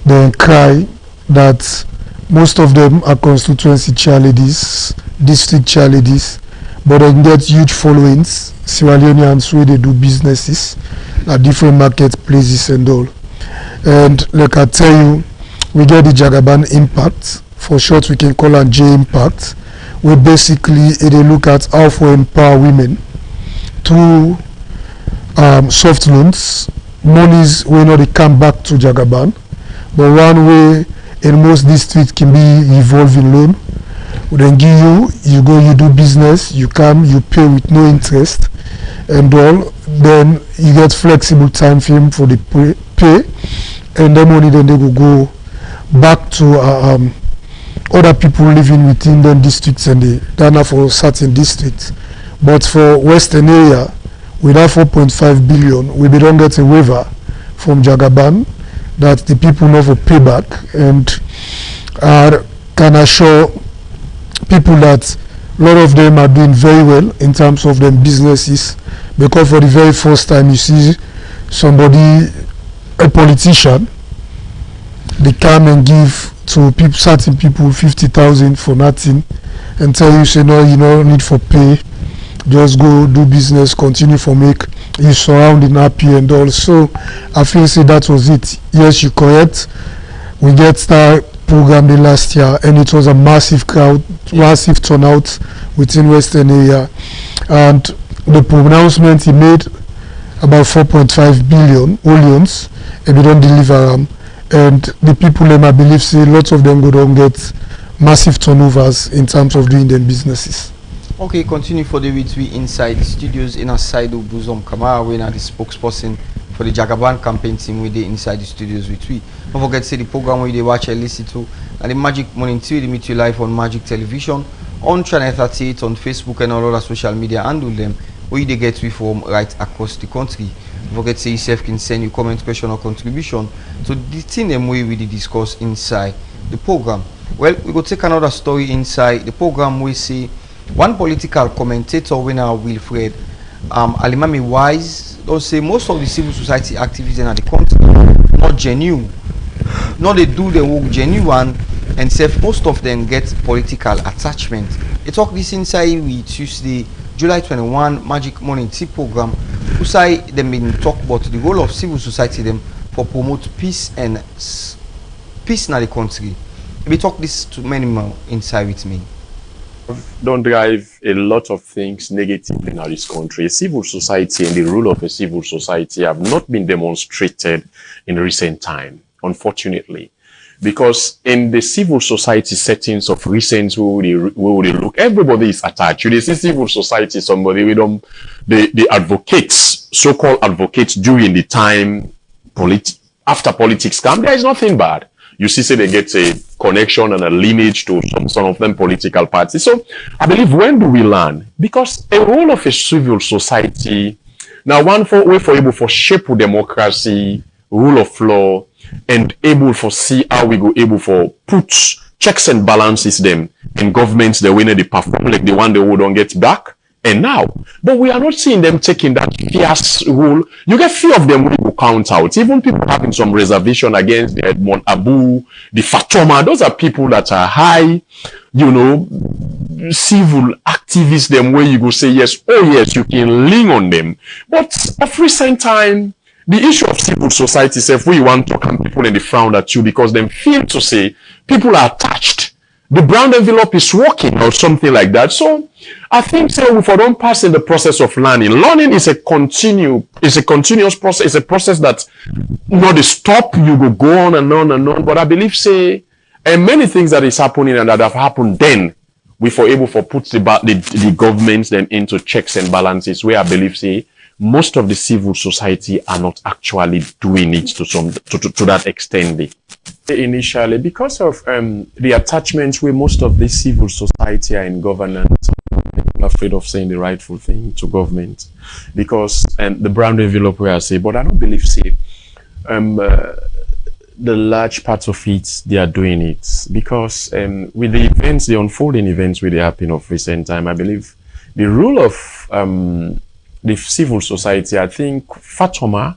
then cry that most of them are constituency chairladies, district chairladies, but they can get huge followings, Sierra Leoneans where they do businesses at different marketplaces and all. And like I tell you, we get the Jagaban Impact, for short we can call it J Impact, where basically they look at how to empower women through soft loans, monies when they come back to Jagaban, but one way in most districts can be revolving loan. We then give you go, you do business, you come, you pay with no interest and all, then you get flexible time frame for the pay, and then money then they will go back to other people living within the districts and the dana for certain districts. But for Western area, with that 4.5 billion, we don't get a waiver from Jagaban that the people know for payback, and can assure people that a lot of them are doing very well in terms of their businesses, because for the very first time you see somebody, a politician, they come and give to people, certain people 50,000 for nothing, and tell you, say no, you don't need for pay, just go do business, continue for make you surrounding happy and all. So I feel say that was it. Yes, you correct. We get that program the last year, and it was a massive crowd, massive turnout within Western area, and the pronouncement he made about 4.5 billion millions, and we don't deliver them, and the people them, I believe, say lots of them go down get massive turnovers in terms of doing their businesses. Okay, continue for the week we inside the studios in a side of Buzom Kamara, we are the spokesperson for the Jagaban campaign team with the inside the studios with we. Don't forget to say the program where they watch and listen to and the Magic Morning TV, they meet you live on Magic Television, on Channel 38, on Facebook and all other social media, and do them where they get we from right across the country. Don't forget to say yourself can send you comment, question or contribution to the thing them way we discuss inside the program. Well, we go take another story inside the program. We see one political commentator, winner Wilfred Alimami Wise, don't say most of the civil society activists in the country not genuine, not they do the work genuine, and say most of them get political attachment. They talk this inside with Tuesday, July 21 Magic Morning Tea program, who say them been talk about the role of civil society them for promote peace and peace in the country. We talk this to many more inside with me. Don't drive a lot of things negatively in this country. Civil society and the role of a civil society have not been demonstrated in recent time, unfortunately. Because in the civil society settings of recent, we would look, everybody is attached. You see civil society, somebody, the advocates, so-called advocates during the time, after politics come, there is nothing bad. You see, say they get a connection and a lineage to some of them political parties. So I believe, when do we learn? Because a role of a civil society, now one way for able for shape democracy, rule of law, and able for see how we go able for put checks and balances them in governments the way they perform like the one they would don't get back. And now, but we are not seeing them taking that fierce role. You get few of them when you count out. Even people having some reservation against the Edmond Abu, the Fatoma. Those are people that are high, you know, civil activists. Them where you go say yes, oh yes, you can lean on them. But of recent time, the issue of civil society is if we want to come people in the frown at you because they feel to say people are attached. The brown envelope is working or something like that. So I think if we don't pass in the process of learning, learning is a continuous process. It's a process that not stop. You go on and on and on. But I believe and many things that is happening and that have happened then, we for able for put the governments then into checks and balances where I believe most of the civil society are not actually doing it to that extent. Initially, because of the attachments where most of the civil society are in governance, I'm afraid of saying the rightful thing to government, because the brown envelope where I say, but I don't believe the large part of it they are doing it, because with the events, the unfolding events with the happening of recent time, I believe the role of the civil society, I think Fatoma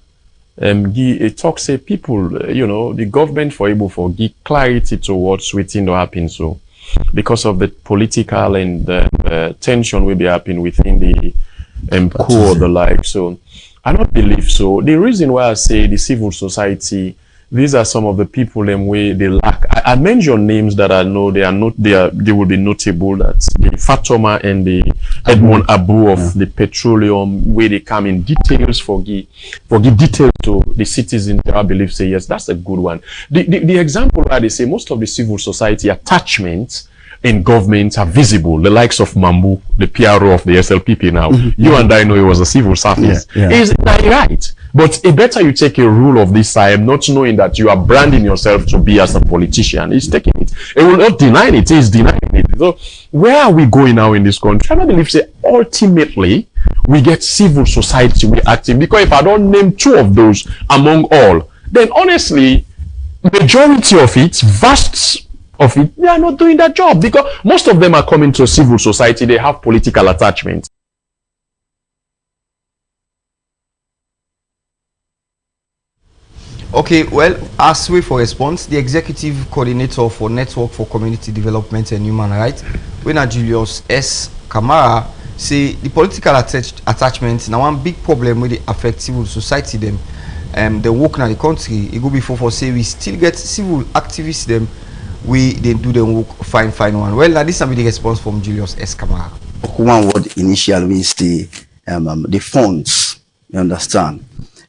it talks say people, you know, the government for able for give clarity to what's waiting to happen. So because of the political and tension will be happening within the core or the like. So I don't believe so. The reason why I say the civil society, these are some of the people them way they lack. I mention names that I know they will be notable. That the Fatoma and the Edmond Abu of the petroleum, where they come in details for give details to the citizens. I believe say yes, that's a good one. The example where they say most of the civil society attachments in government are visible. The likes of Mambu, the PRO of the SLPP now. You and I know he was a civil service. Is that right? But it better you take a rule of this time, not knowing that you are branding yourself to be as a politician. He's taking it. It will not deny it. He's denying it. So where are we going now in this country? I believe say ultimately we get civil society we active. Because if I don't name 2 of those among all, then honestly, majority of it, vast of it, they are not doing that job, because most of them are coming to civil society, they have political attachment. Okay, well, as we for response, the executive coordinator for Network for Community Development and Human Rights, when Julius S. Kamara, say the political attachment now one big problem with the affect civil society them. They work in the country. It go before for say we still get civil activists them. We they do the work fine one. Well, now this is the response from Julius S. Kamara. One word initially means the funds. You understand?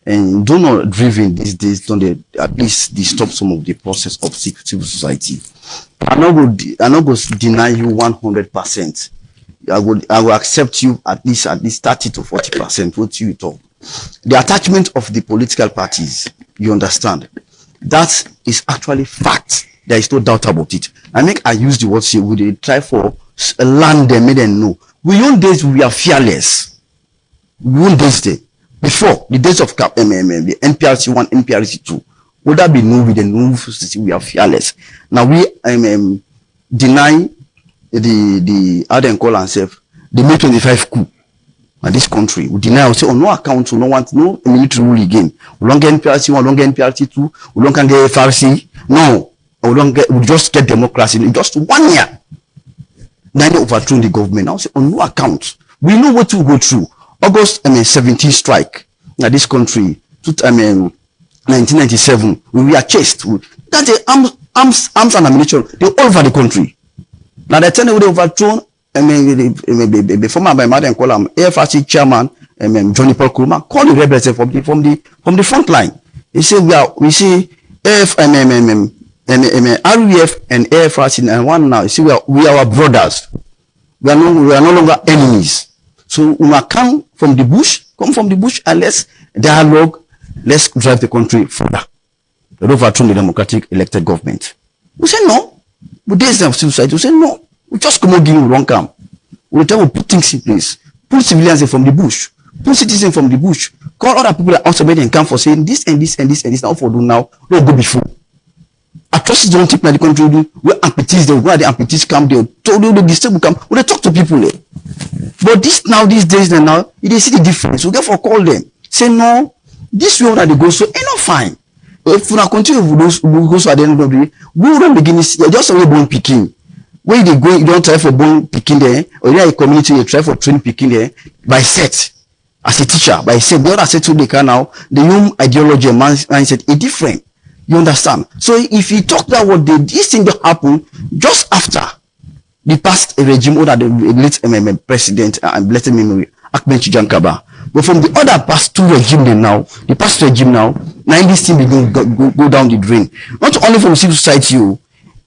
And do not driven these days, don't they at least disturb some of the process of civil society. I'm not going to deny you 100%. I will accept you at least 30 to 40%. What you talk. The attachment of the political parties, you understand, that is actually fact. There is no doubt about it. I use the word say we try for land them, make them know. We own days we are fearless. We own days there. Before the days of the NPRC 1, NPRC 2, would that be new with the new society? We are fearless. Now we deny the how they call ourselves the May 25 coup in this country. We deny we say on no account, we don't want no military rule again. We don't get NPRC 1, we don't get NPRC 2, we don't get FRC. No, we just get democracy in just 1 year. Then they overthrow the government. Now say on no account. We know what to go through. August 17 strike in this country, 1997, we were chased. That's the arms and ammunition. They're all over the country. Now they tell you they overthrown. The former by Madam Kolam, AFRC chairman, Johnny Paul Kuruma, call the rebels from the front line. He said we see RUF and AFRC and one now. You see we are our brothers. We are no longer enemies. So we must come from the bush, and let's dialogue, let's drive the country further. They overthrow the democratic elected government. We say no. We did some suicide. We say no. We just come and give you wrong camp. We try to put things in place. Pull civilians from the bush. Pull citizens from the bush. Call other people that also made them come for saying this and this and this and this. Now for do now. Don't go before. Atrocities don't take the country. Where amputees they where the amputees come, they told you the disabled come. We talk to people there. But these days now, you see the difference. We therefore call them. Say no, this way that they go so ain't not fine. If we continue we go so at the end of the day, we don't begin to see just only born picking. Where they go, you don't try for born picking there, or you are a community, you try for train picking there by set. As a teacher, by set, the other set they can now, the young ideology and mindset is different. You understand? So if you talk about what this thing that happened just after the past regime under the late president and blessed memory, Ahmed Chijankaba. But from the other past 2 regimes now, the past regime now this thing begin go down the drain. Not only from civil society,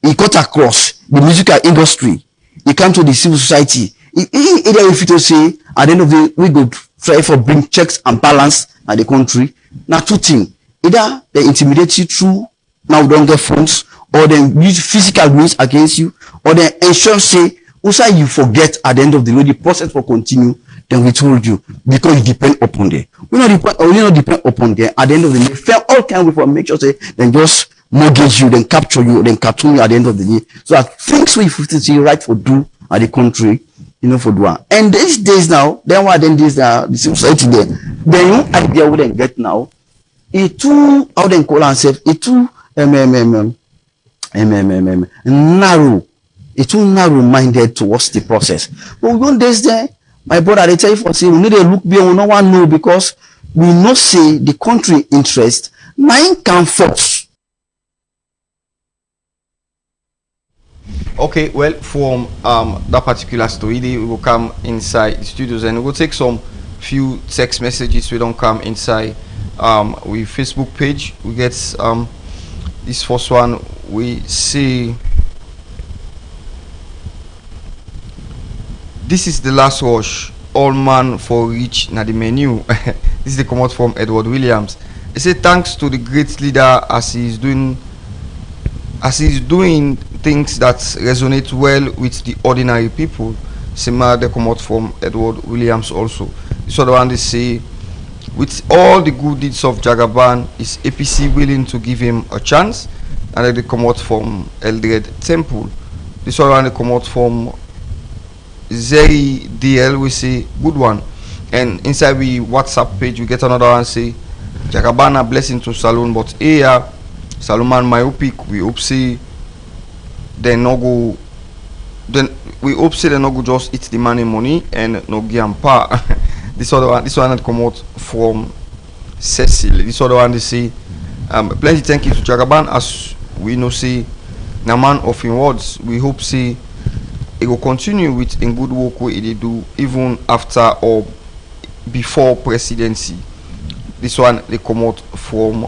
it cut across the musical industry. It come to the civil society. Either if you say at the end of the day, we go try for bring checks and balance at the country. Now 2 things. Either they intimidate you through now we don't get funds, or they use physical means against you, or they ensure say also you forget at the end of the day the process will continue. Then we told you because you depend upon them. We not depend upon them. At the end of the day, fail all kind of make sure say then just mortgage you, then capture you, then cartoon you at the end of the day. So that things we see right for do at the country, for do. And these days now, then what then this the civil society there. Then you idea we then get now. It too how they call ourselves, it too narrow. It's too narrow-minded towards the process. But one days there, my brother, they tell you for say we need to look beyond. No one know because we not say the country interest. 9 can force. Okay, well, from that particular story, we will come inside the studios and we'll take some few text messages. We don't come inside with Facebook page. We get this first one. We see. This is the last rush. All man for reach na the menu. This is the comment from Edward Williams. He said thanks to the great leader as he's doing things that resonate well with the ordinary people. Similar the comment from Edward Williams also. This other one they say, with all the good deeds of Jagaban, is APC willing to give him a chance? And then they come out from Eldred Temple. This other one they come out from Zeri DL, we say good one. And inside we WhatsApp page we get another one say Jagaban a blessing to Saloon, but here Salomon myopic, we hope say they no go, then we hope say they no go just eat the money and no give am power. This one that come out from Cecil. This other one they say plenty thank you to Jagaban, as we know say na man of him words. We hope say he will continue with in good work what he do even after or before presidency. This one they come out from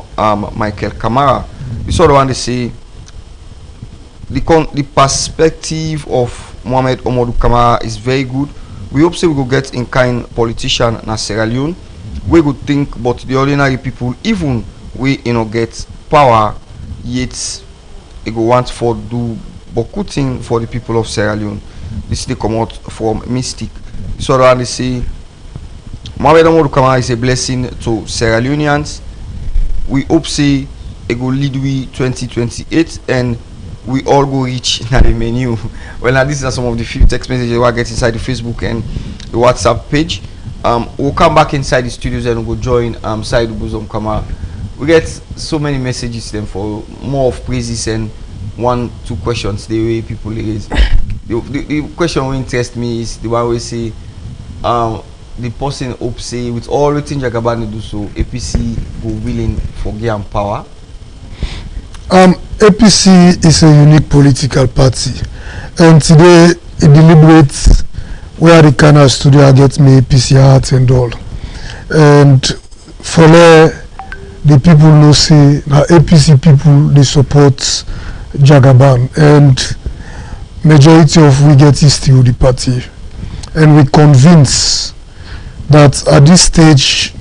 Michael Kamara. This other one they say the perspective of Mohamed Omodu Kamara is very good. We hope so we go get in kind politician na Sierra Leone. We go think but the ordinary people, even we get power, yet they go want for do beaucoup thing for the people of Sierra Leone. This they come out from Mystic. This other one they say Mohamed Omodu Kamara is a blessing to Sierra Leoneans. We hope say it go lead we 2028 and we all go reach na the menu. Well, now these are some of the few text messages we get inside the Facebook and the WhatsApp page. We'll come back inside the studios and we'll go join Side Buzom Kamara. We get so many messages then for more of praises and 1-2 questions the way people raise. The question will interest me is the one we say the person hope say with all the things Jagaban do so APC go willing for give power. APC is a unique political party, and today it deliberates where the Kana studio gets me APC heart and all. And for the people who say APC people they support Jagaban, and majority of we get is still the party, and we convince that at this stage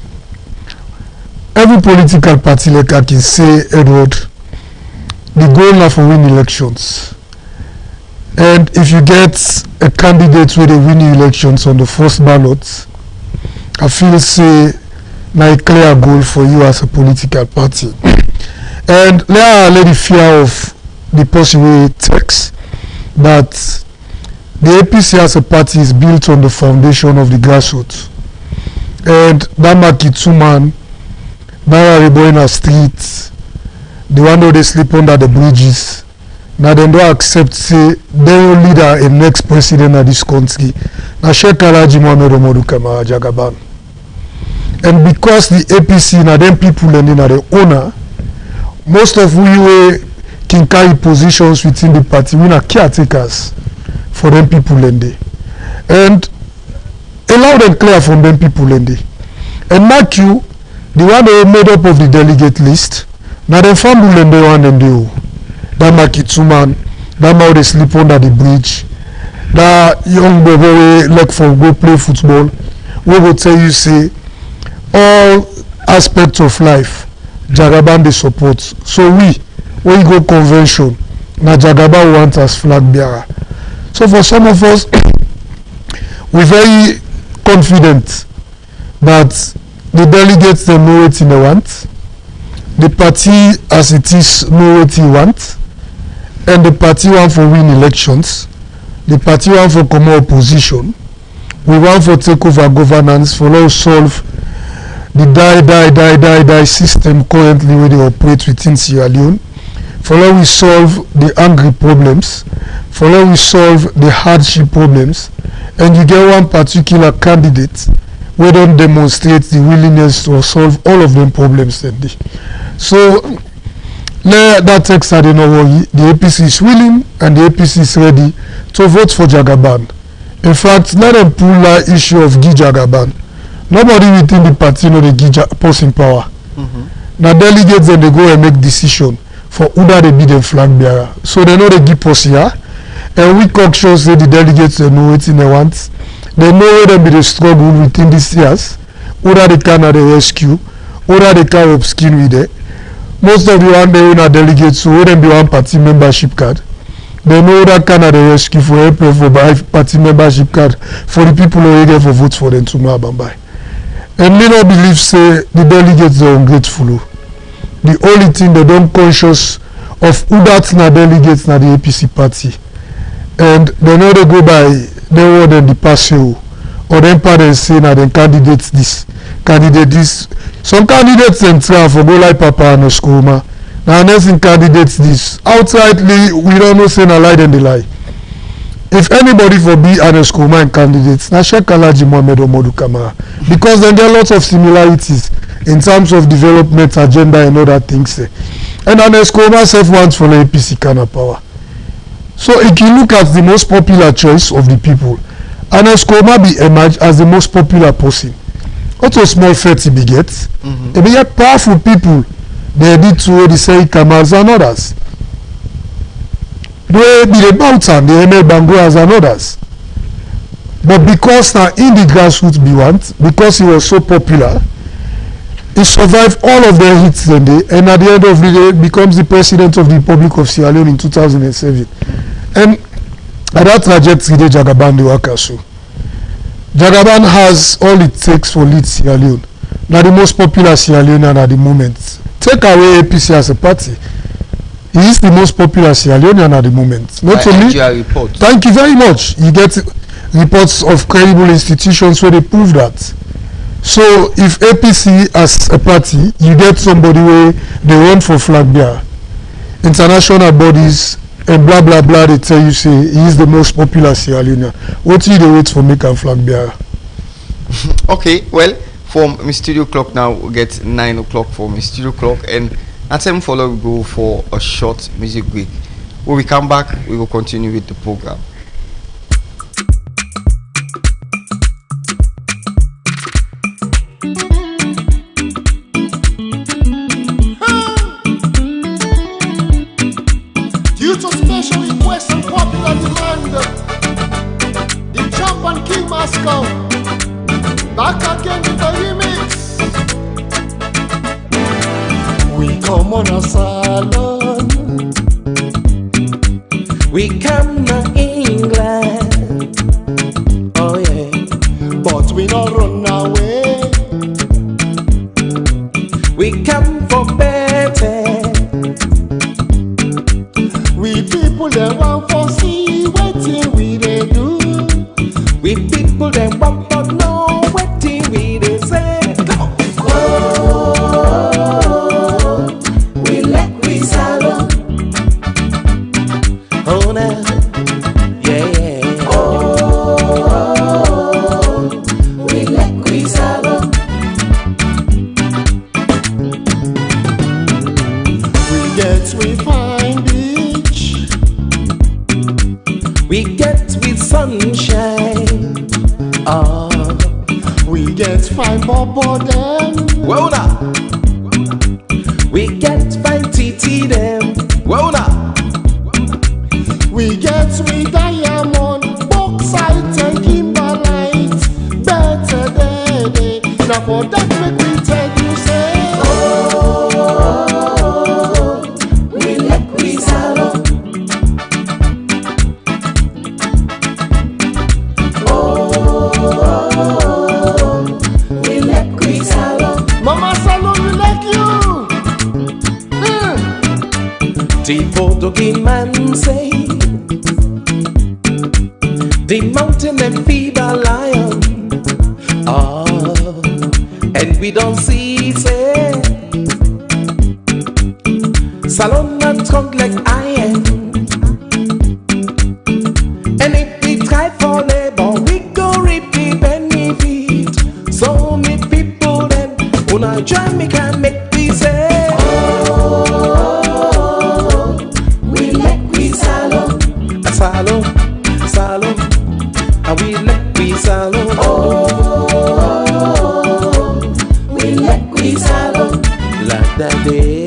every political party, like I can say Edward, the goal now for win elections. And if you get a candidate with a winning elections on the first ballot, I feel say now a clear goal for you as a political party. And there are a little fear of the possible takes, but the APC as a party is built on the foundation of the grassroots. And that market two man, that are boy in a street, the one who they sleep under the bridges. Now they don't accept say they will lead a next president of this country. Now Sheikh Alhaji Mohamed Omodu Kamara Jagaban. And because the APC now them people and then the owner, most of we can carry positions within the party, we are caretakers for them people and they. And allow them clear from them people and they. And mark you, the one they made up of the delegate list. Now the family and they one and they that Makitsuman, that how they sleep under the bridge, that young boy like for go play football, we will tell you say all aspects of life Jagaban they support. So when you go convention, now Jagaban wants as flag bearer. So for some of us we're very confident that the delegates they know what they want. The party as it is know what he wants, and the party want for win elections, the party want for come opposition, we want for take over governance, for now solve the die system currently where they operate within Sierra Leone, for now we solve the angry problems, for now we solve the hardship problems, and you get one particular candidate where don't demonstrate the willingness to solve all of them problems that they. So that text I don't know worry. The APC is willing and the APC is ready to vote for Jagaban. In fact, let them pull the issue of G Jagaban. Nobody within the party know the G post in power. Now delegates and they go and make decision for who they be the flag bearer. So they know they give post here. And we cock-shows say the delegates they know what they want. They know where they be the struggle within these years. Who they can the rescue. Who they can upskill with it. Most of the one they own a delegate, so wouldn't be one party membership card. They know that kind of the rescue for April for buy party membership card for the people who are for vote for them tomorrow and buy. And me not believe say the delegates are ungrateful. The only thing they don't conscious of who that's na delegates na the APC party. And they know they go by they word and the passio. Or them parents say na them candidates this, candidate this. Some candidates central for go like Papa and Oskoma. Now next candidates this. Outrightly we don't know say na lie then they lie. If anybody for be an Oskoma and candidates, na Sheikh Alhaji Mohammed Omodu Kamara. Because then there are lots of similarities in terms of development agenda and other things. And an Oskoma self wants for the APC kind of power. So if you look at the most popular choice of the people, an Oskoma be emerged as the most popular person. What a small threat he begets. If we get powerful people, they need to the say Kamals and others. They be the Bautan, the ML Bangoas and others. But because now in the grassroots be want, because he was so popular, he survived all of their hits then day, and at the end of the day becomes the president of the Republic of Sierra Leone in 2007. And at that trajectory, the Jagaban the Wakasu. Jagaban has all it takes for lead Sierra Leone. Now the most popular Sierra Leonean at the moment. Take away APC as a party. He is the most popular Sierra Leonean at the moment. Not only. Thank you very much. You get reports of credible institutions where they prove that. So if APC as a party, you get somebody where they run for flag bearer, international bodies and blah blah blah, they tell you say he is the most popular Sierra Leonean. What do they wait for make a flag bearer? Okay, well, from my studio clock now we get 9 o'clock for my studio clock, and at time follow we go for a short music break. When we come back, we will continue with the program. Due to special request and popular demand, the champ and king must come back again with the remix. We come on a salon, we come to England, oh yeah, but we don't run away. We come for better. We people that want for see wetin we dey do. We people that want for know wetin we dey say. Oh, we like we salon. Oh now, yeah yeah. Oh, we like we salon. We get we fine beach. We get with sunshine. Ah, we get fine bobo them. Whoa now. We get fine TT them. Whoa now. We get with diamond, bauxite and kimberlite. Better day. Now for that make we tell you say. Oh, we like we salon. Mama Salon, we like you. The Portuguese man say the mountain and feed a lion. Oh, and we don't see say Salon and strong like iron. And if we try for labor, we go reap the benefit. So many people then una join me can make we say. Oh, we like we salon, salon, salon, and we like we salon. Oh, we like we salon, like that day.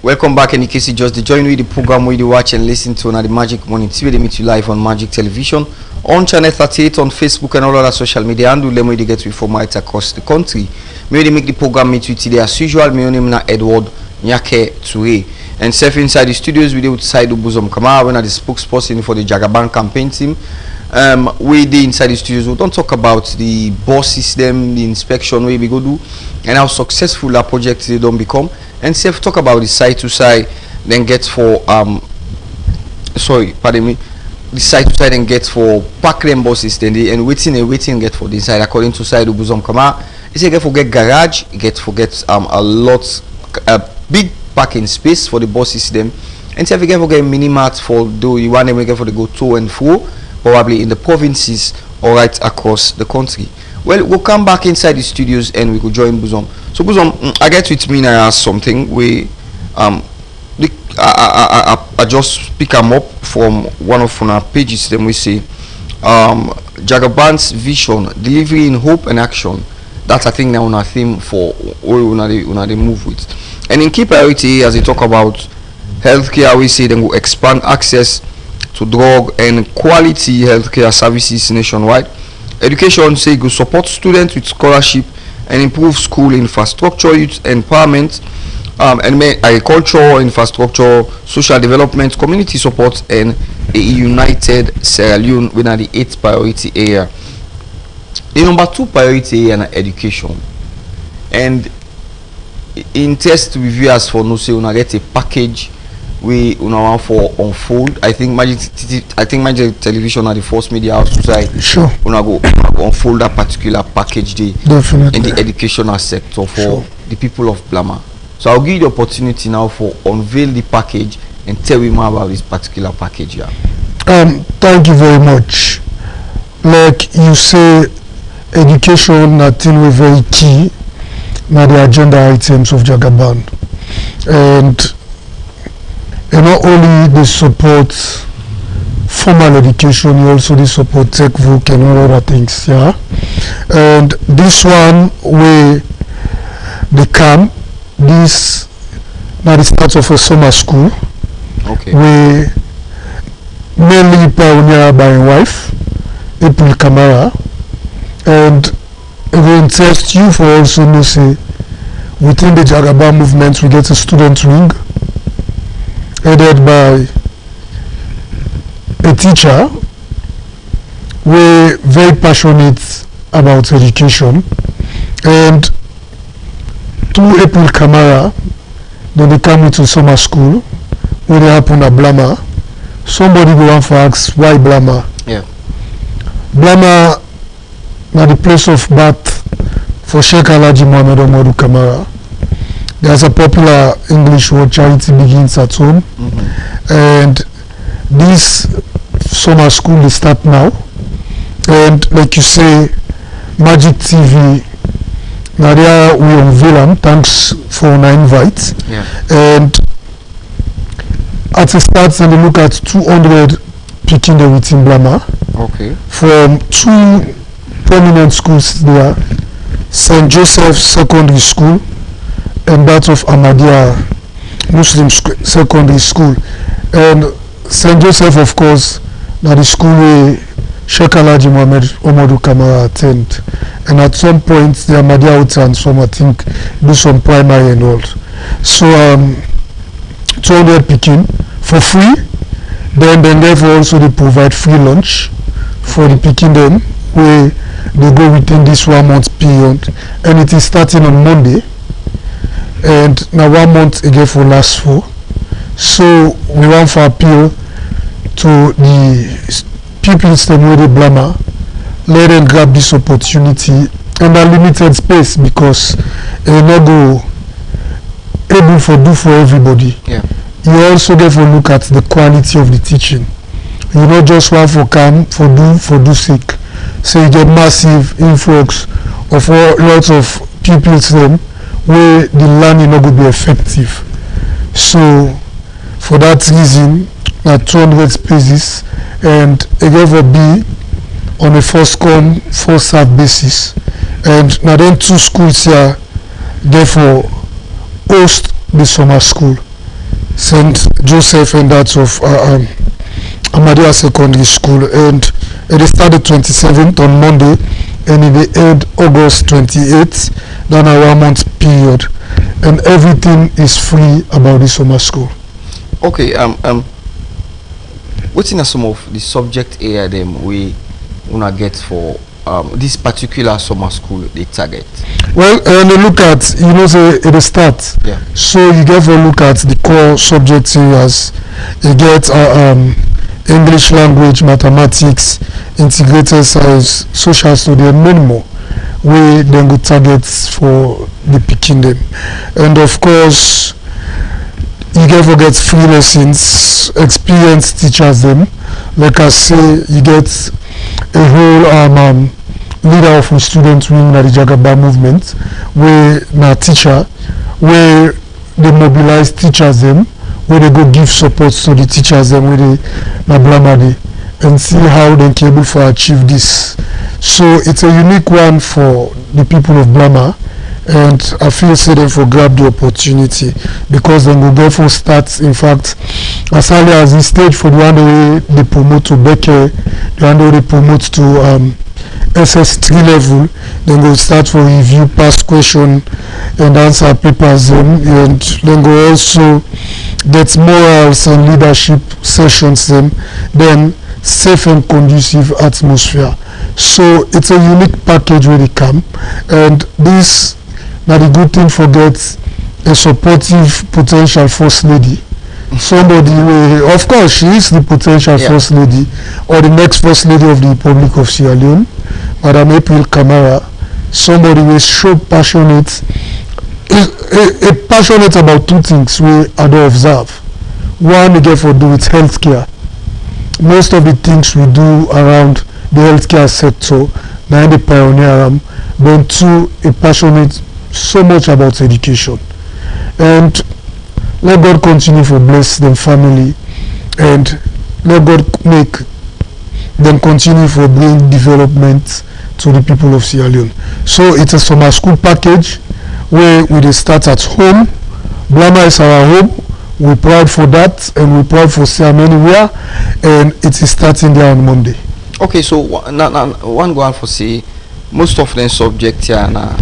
Welcome back, and in case you just join with the program where you watch and listen to the Magic Morning TV. They meet you live on Magic Television, on channel 38, on Facebook and all other social media, and do them they get with from right across the country. May they make the program meet you today as usual. My name is Edward Nyake Toure. And self inside the studios, we did with Saidu Buzom Kamara, when I the spokesperson for the Jagaban campaign team. We did inside the studios, we don't talk about the bus system, the inspection we go do, and how successful that project they don't become. And self talk about the side to side, then get for the side to side and get for Parkland bus system, and waiting get for the inside according to Saidu Buzom Kamara. He say get garage, get a lot big parking space for the bus system, and if you get mini mart for do you want them get for the go to and fro, probably in the provinces or right across the country. Well, we'll come back inside the studios and we could join Buzom. So Buzom, I get with me and I ask something. I just pick them up from one of our pages. Then we say Jagaban's vision, delivery in hope and action. That's I think now on our theme for all they move with. And in key priority, as they talk about healthcare, we say they will expand access to drug and quality healthcare services nationwide. Education say go support students with scholarship and improve school infrastructure, youth empowerment, and agriculture, infrastructure, social development, community support, and a united Sierra Leone within the 8th priority area. The number 2 priority area is education. And in test reviewers for no say una get a package we una want for unfold. I think Magic Television are the first media house to say sure una go unfold that particular package day definitely in the educational sector for the people of Blama. So I'll give you the opportunity now for unveil the package and tell me more about this particular package here. Thank you very much. Like you say, education I think we're very key now the agenda items of Jagaban, and not only they support formal education, you also they support tech work and all other things, yeah. And this one where they come, this now the start of a summer school, okay, where mainly pioneered by my wife, April Kamara, and it will interest you for also to say within the Jagaban movement we get a student wing headed by a teacher we're very passionate about education, and through April Kamara then they come into summer school when they happen at Blama. Somebody go on for ask why Blama? Yeah. Blama now the place of birth for Sheikh Alhaji Mohammed Omodu Kamara. There's a popular English word, charity begins at home, and this summer school they start now, and like you say, Magic TV now there we unveil them. Thanks for an invite. Yeah. And at the start and they look at 200 picking the within Blama. Okay. From 2 prominent schools there, St. Joseph Secondary School and that of Ahmadiyya Muslim Secondary School. And St. Joseph, of course, now the school where Sheikh Alhaji Mohammed Omodu Kamara attend. And at some point, the Ahmadiyya would transform, I think, do some primary and all. So 200 picking for free. Then therefore also they provide free lunch for the picking them, where they go within this 1 month period, and it is starting on Monday, and now 1 month again for last 4. So we want for appeal to the people in the Blama, let them grab this opportunity and a limited space, because they not go able for do for everybody. Yeah. You also get to look at the quality of the teaching. You not just want for come for do sake. So you get massive influx of lots of pupils then where the learning not going to be effective. So for that reason, 200 spaces, and again will be on a first come first serve basis. And now then 2 schools here therefore host the summer school, St. Joseph and that of Ahmadiyya Secondary School, and it started 27th on Monday and it will end August 28th, then a 1 month period, and everything is free about the summer school. Okay, what are some of the subject area them we wanna get for this particular summer school they target? Well, when you look at, you know, say at the start, yeah. So you get to look at the core subject areas. You get English language, mathematics, integrated science, social study, and many more. We then go targets for the picking them, and of course, you get to get free lessons, experienced teachers them. Like I say, you get a whole leader of a student wing at the Jagaba movement, where na teacher, where they mobilize teachers them, where they go give support to the teachers them, where they na Blamade, and see how they can able to achieve this. So it's a unique one for the people of Blama, and I feel say them for grab the opportunity because then will go for start. In fact, as early as this stage for the one way they promote to Becker, the one way they promote to SS3 level, then go start for review past question and answer papers, and then go also get morals and leadership sessions, then safe and conducive atmosphere. So it's a unique package where they come, and this now the good thing for get a supportive potential first lady. Somebody who, of course, she is the potential first lady or the next first lady of the Republic of Sierra Leone, Madam April Kamara. Somebody who is so passionate, passionate about two things we I do observe. One, we get for do with healthcare. Most of the things we do around the healthcare sector, now the pioneer, but two, a passionate so much about education. And let God continue to bless them family, and let God make them continue to bring development to the people of Sierra Leone. So it's a summer school package where we start at home. Blama is our home. We're proud for that, and we're proud for Sierra anywhere, and it is starting there on Monday. Okay, so one go on for say most of them subject here na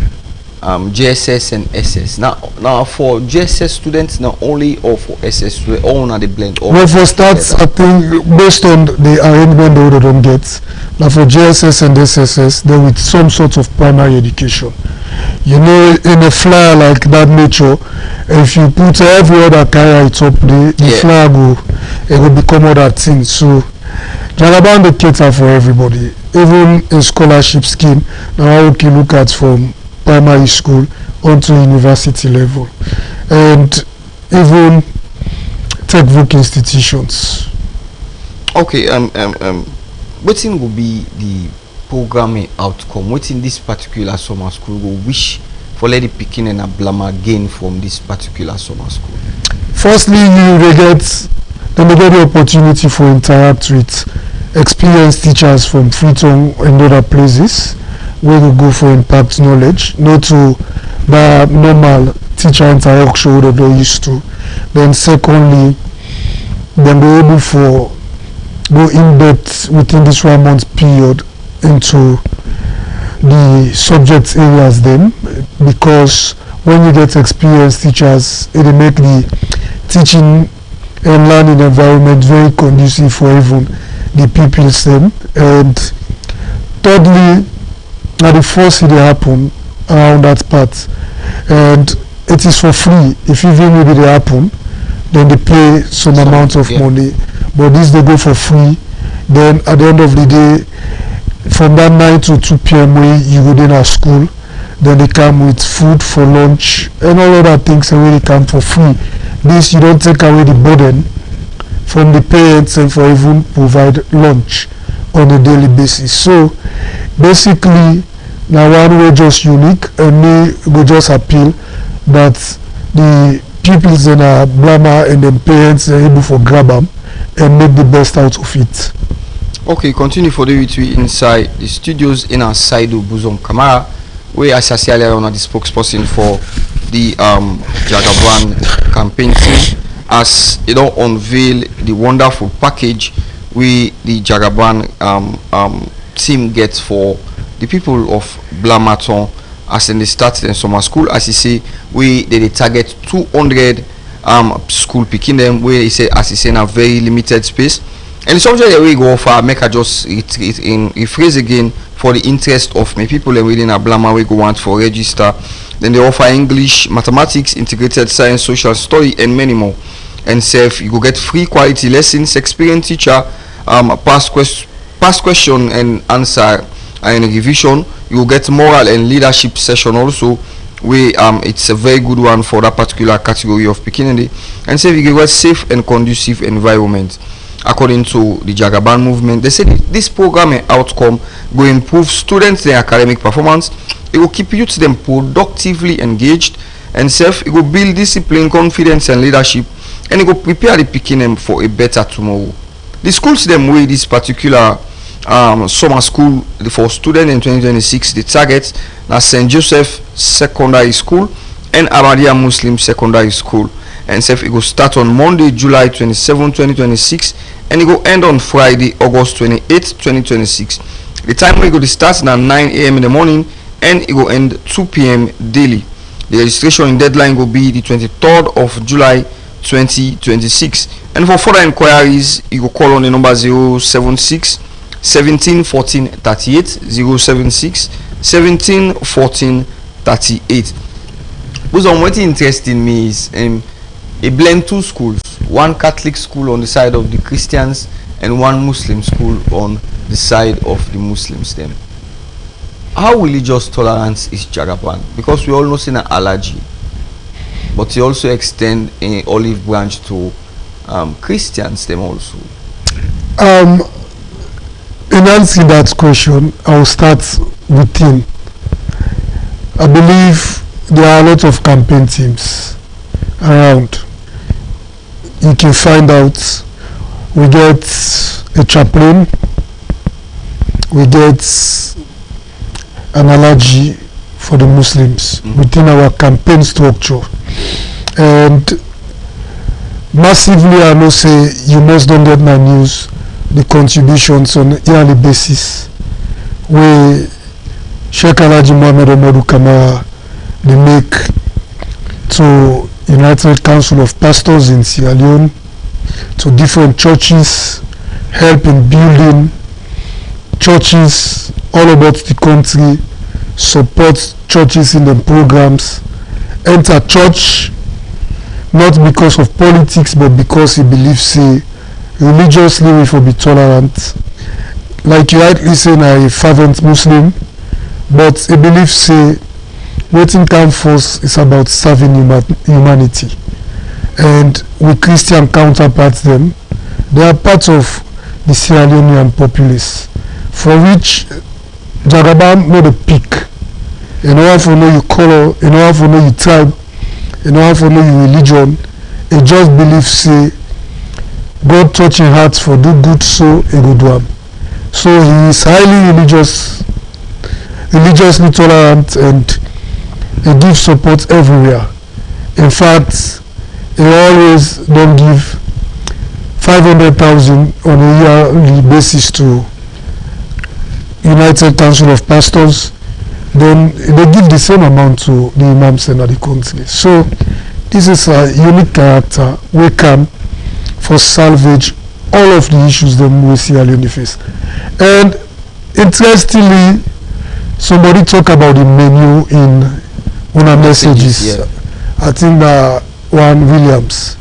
JSS and SS. Now for JSS students not only, or for SS students, all na the blend. Well, for starts, I think based on the arrangement they don't get. Now for JSS and SSS, they with some sort of primary education. You know, in a flyer like that nature, if you put every other carrier it up, the flyer it will become other things. So Jagaban the cater for everybody, even in scholarship scheme. Now we can look at from primary school onto university level, and even textbook institutions. Okay, what will be the programming outcome? What in this particular summer school will wish for Lady Pekin and Blama gain from this particular summer school? Firstly, you will get the opportunity for interact with experienced teachers from Freetown and other places where you go for impact knowledge, not to the normal teacher interaction that they used to. Then secondly, then be able for go in depth within this 1 month period into the subject areas then, because when you get experienced teachers, it will make the teaching and learning environment very conducive for even the pupils then. And thirdly, now the first it happen around that part, and it is for free. If even maybe they happen, then they pay some amount of money, but this they go for free. Then at the end of the day, from that 9 to 2 p.m. way you go in at school, then they come with food for lunch and all other things, and really come for free. This you don't take away the burden from the parents and for even provide lunch on a daily basis. So basically now one way just unique, and me go just appeal that the pupils in a Blama and the parents are able to grab them and make the best out of it. Okay, continue for the retweet inside the studios in our side of Buzom Kamara, where Asasiali are the spokesperson for the Jagaban campaign team, as you know, unveil the wonderful package we the Jagaban team gets for the people of Blamaton as in the start and summer school. As you see, they target 200 school picking them where he say as he say in a very limited space. And the subject that we go for make I just rephrase again for the interest of my people and within a blama we go want for register. Then they offer English, mathematics, integrated science, social study, and many more. And self, you go get free quality lessons, experienced teacher, past question and answer and revision. You will get moral and leadership session also, where it's a very good one for that particular category of Pekinende. And self, you get safe and conducive environment. According to the Jagaban movement, they say this program and outcome will improve students' their academic performance. It will keep youth them productively engaged, and self it will build discipline, confidence, and leadership, and it will prepare the Pekin for a better tomorrow. The schools them way this particular summer school for students in 2026. The targets now St. Joseph Secondary School and Ahmadiyya Muslim Secondary School. And self it will start on Monday, July 27, 2026, and it will end on Friday, August 28, 2026. The time we go to start now 9 a.m. in the morning and it will end 2 p.m. daily. The registration deadline will be the 23rd of July 2026. And for further inquiries, you will call on the number 076 17 14 38 076 17 14 38. But what interesting me is a blend two schools, one Catholic school on the side of the Christians and one Muslim school on the side of the Muslims. Then, how religious tolerance is Jagaban? Because we all know in an allergy, but he also extend an olive branch to Christians. Them also. In answering that question, I will start with him. I believe there are a lot of campaign teams around. You can find out we get a chaplain, we get an allergy for the Muslims within our campaign structure, and massively I must say you must don't get my news the contributions on a yearly basis where Sheikh Alhaji Muhammad Omar Kamara they make to United Council of Pastors in Sierra Leone, to different churches, help in building churches all about the country, support churches in the programs, enter church not because of politics but because he believes religiously we will be tolerant. Like you rightly say, I'm a fervent Muslim, but he believes waiting come first is about serving humanity. And with Christian counterparts them, they are part of the Sierra Leonean populace, for which Jagaban not a pick. You know how to know your color, you know how to know your tribe, you know how to know your religion. He just believes God touching hearts for do good so he go do am. So he is highly religiously tolerant, and he gives support everywhere. In fact, he always don't give 500,000 on a yearly basis to United Council of Pastors. Then they give the same amount to the imams in the country. So this is a unique character. We can for salvage all of the issues that we see in the face. And interestingly, somebody talk about the menu in one of messages. Yeah. I think that one Williams.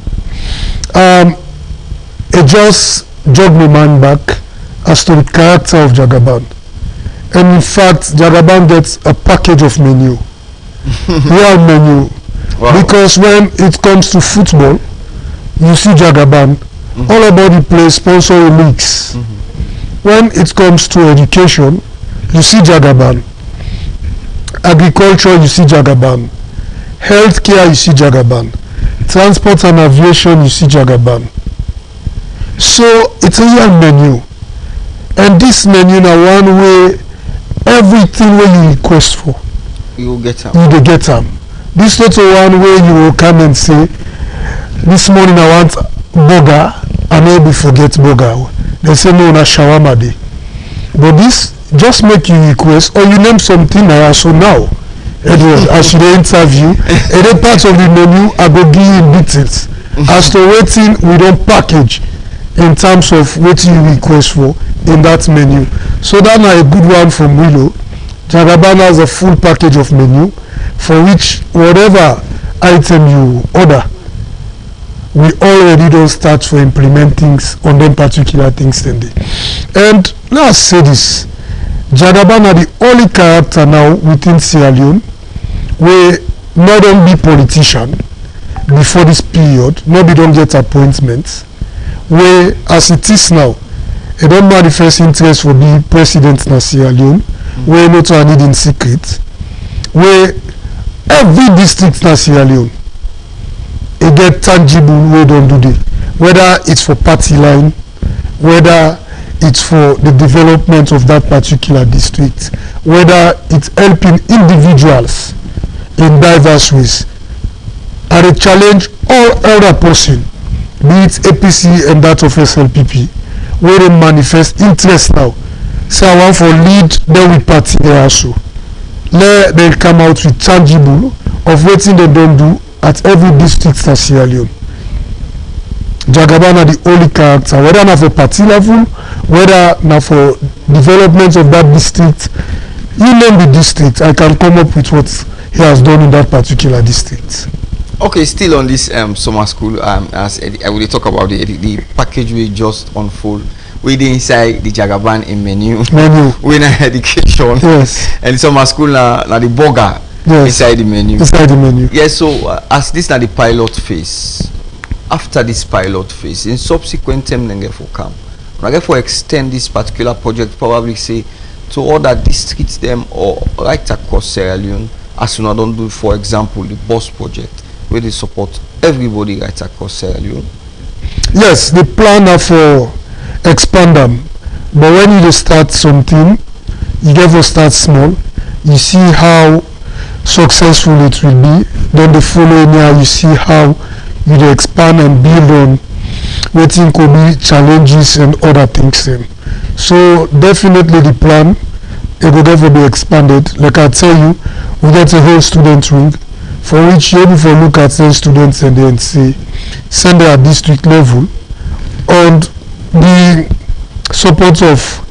It just jogged my mind back as to the character of Jagaban. And in fact, Jagaban gets a package of menu. Real menu. Wow. Because when it comes to football, you see Jagaban all about the place sponsoring leagues. When it comes to education, you see Jagaban. Agriculture, you see Jagaban. Healthcare, you see Jagaban. Transport and aviation, you see Jagaban. So it's a real menu. And this menu now one way everything when you request for, you will get them. You will get them. This not one way you will come and say, this morning I want burger, and maybe forget burger. They say no, na shawarma day. But this just make you request, or you name something now. So now Edward, as you interview, and then part of the menu I go give you details as to waiting we don't package in terms of what you request for in that menu. So that's a good one from Willow. Jagaban has a full package of menu for which whatever item you order, we already don't start for implementing on them particular things then. And let's say this, Jagaban are the only character now within Sierra Leone where not only politician before this period, maybe don't get appointments, where as it is now, they don't manifest interest for being president in Sierra Leone, where not only in secret, where every district in Sierra Leone, it get tangible way don't do it, whether it's for party line, whether it's for the development of that particular district, whether it's helping individuals in diverse ways. And they challenge all other person, be it APC and that of SLPP, where they manifest interest now. Say I want for lead, then we party there also. Let them come out with tangible of what they don't do at every district in Sierra Leone. Jagaban are the only character, whether not for party level, whether not for development of that district. You name the district, I can come up with what he has done in that particular district. Okay, still on this summer school, as I will talk about the package we just unfold. We did inside the Jagaban in menu. We in education. Yes. And summer school na the burger. Yes. Inside the menu. Inside the menu. Yes. So as this na the pilot phase. After this pilot phase, in subsequent time, then get for come. When I get for extend this particular project, probably say to other districts them or right across Sierra Leone, as soon as don't do, for example, the bus project, where they support everybody right across Sierra Leone. Yes, the plan are for expand them, but when you start something, you get to start small. You see how successful it will be. Then the following year, you see how you expand and build on what could be challenges and other things. Then. So definitely the plan it will get to be expanded. Like I tell you, we get a whole student wing for which you able to look at 10 students and then say send them at district level and the support of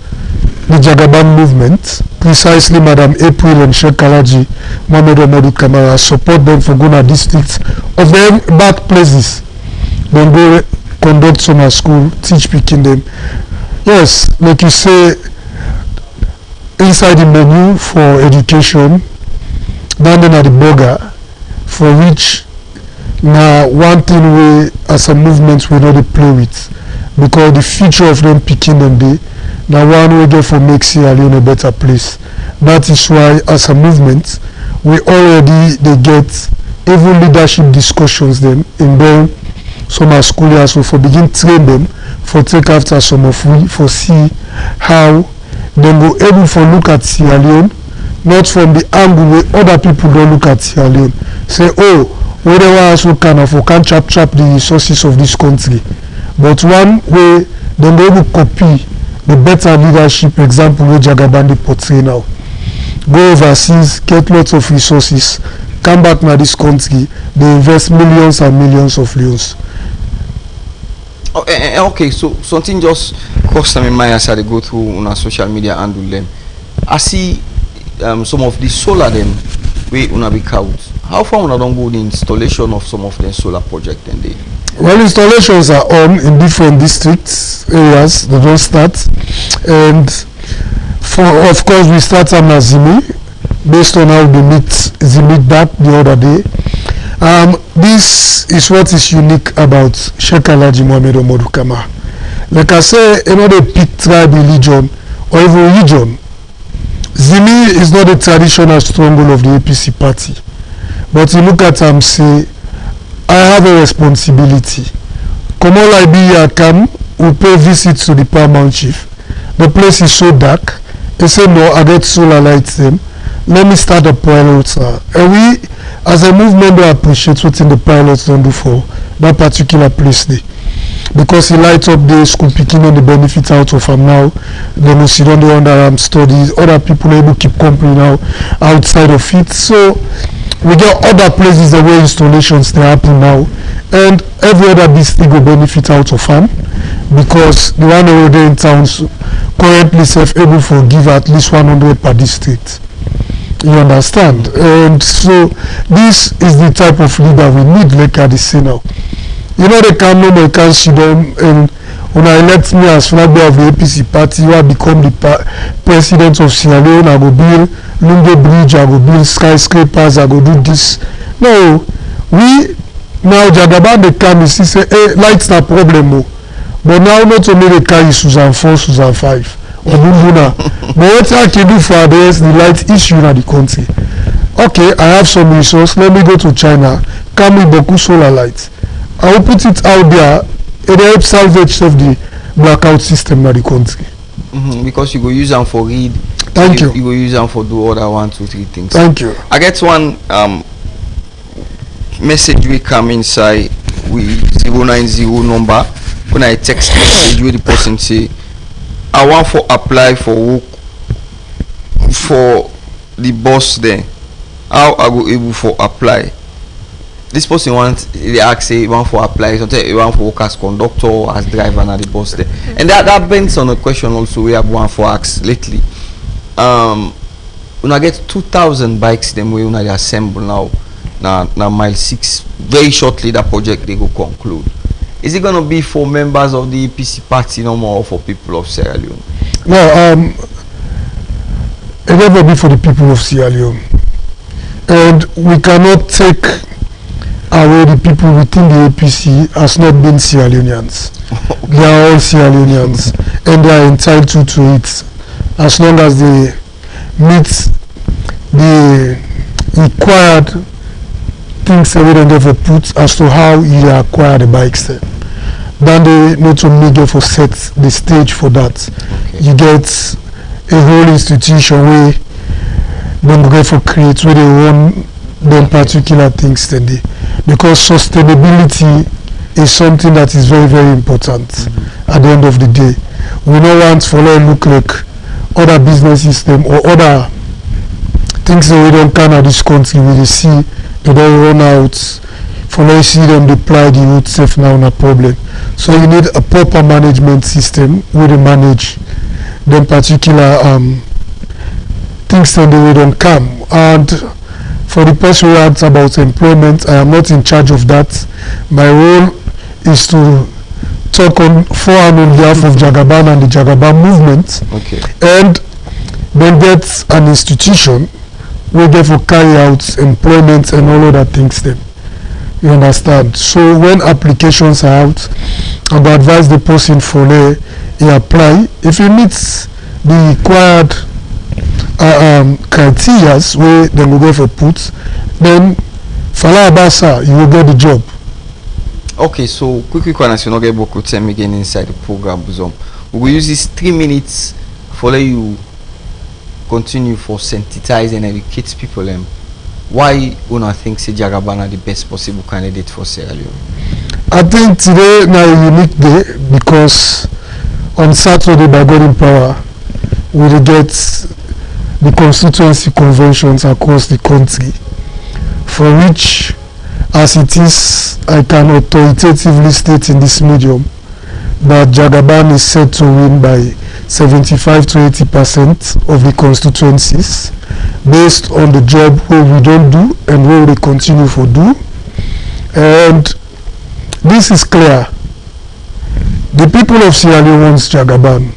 the Jagaban movement, precisely Madam April and Sheikh Kalaji Mohamed Omodu Kamara, support them for going to districts of their back places. Then go conduct summer school, teach picking them. Yes, like you say, inside the menu for education, then at the burger, for which now one thing we as a movement we know they play with, because the future of them picking them day. Now one way get for make Sierra Leone a better place. That is why as a movement we already they get even leadership discussions them in them summer school also for begin train them for take after some of we for see how they go able for look at Sierra Leone not from the angle where other people don't look at Sierra Leone. Say oh whatever also kind of can chap the resources of this country. But one way they go able copy the better leadership example where Jagaban portray now. Go overseas, get lots of resources, come back to this country, they invest millions and millions of leons. Okay, so something just crossed my mind as I go through on our social media and do them. I see some of the solar them we una be out. How far una don't go the installation of some of the solar project and they? Well, installations are on in different districts areas. They don't start, and for of course we start on Zimi based on how they meet Zimi that the other day. This is what is unique about Sheikh Alhaji Mohamed Omodu Kamara. Like I say, another big tribe, religion, or even religion. Zimi is not a traditional stronghold of the APC party, but you look at him say, I have a responsibility. Komola Ibiya come, we pay visits to the paramount chief. The place is so dark. He said, no, I get solar lights them. Let me start a pilot. And we, as a movement, we appreciate what the pilots don't do for that particular place there. because he light up the school picking on the benefit out of him now. They must sit on the under studies. Other people able to keep company now outside of it. So we get other places the way installations they happen now, and every other district will benefit out of him, because the one over there in towns currently self able for give at least 100 per district. You understand? And so this is the type of leader we need, like I say now. You know, they can no more can sit down, and when I elect me as flag bearer of the APC party, I become the president of Sierra Leone, I go build Lunge Bridge, I go build skyscrapers, I go do this. No, we now Jagaban they come and say, hey, light's not problem, but now not only they carry Susan 4, Susan 5. But what I can do for others, the light issue in the country. Okay, I have some resource, let me go to China, come with Boku solar lights. I will put it out there, it helps salvage of the blackout system in the country. Because you go use them for read. Thank you. You go use them for do other 1, 2, 3 things. Thank you. I get one message we come inside with 090 number. When I text message with the person say, I want to apply for work for the boss there. How I go able for apply? This person they ask say you want to apply, sometimes you want to work as conductor or as driver and the boss there. And that brings on a question also we have one for ask lately. When I get 2,000 bikes them we they assemble now mile 6. Very shortly that project they go conclude. Is it gonna be for members of the APC party no more, or for people of Sierra Leone? No, it never be for the people of Sierra Leone. And we cannot take away the people within the APC as not being Sierra Leoneans. Okay. They are all Sierra Leoneans and they are entitled to it as long as they meet the required things that we don't ever put as to how you acquire the bikes then. Then they need to make for set the stage for that. Okay. You get a whole institution where they go for create where they run them particular things then because sustainability is something that is very, very important at the end of the day. We don't want to look like other business system or other things that we don't can at this country we see they don't run out for now see them deploy the road safe now in a problem. So you need a proper management system where they manage them particular things that they don't come. And for the person who asks about employment, I am not in charge of that. My role is to talk for and on behalf of Jagaban and the Jagaban movement. Okay. And then get an institution we therefore carry out employment and all other things then. You understand? So when applications are out, I will advise the person for he apply. If he meets the required criteria where they will go for put, then Fala Abasa, you will get the job. Okay, so quick one as you not get beaucoup time again inside the program. We will use this 3 minutes for you continue for sensitize and educate people why una think say Jagaban are the best possible candidate for Sierra Leone? I think today now a unique day because on Saturday by God in power we will get the constituency conventions across the country for which as it is I can authoritatively state in this medium that Jagaban is set to win by 75 to 80% of the constituencies based on the job where we don't do and where we continue for do. And this is clear. The people of Sierra Leone wants Jagaban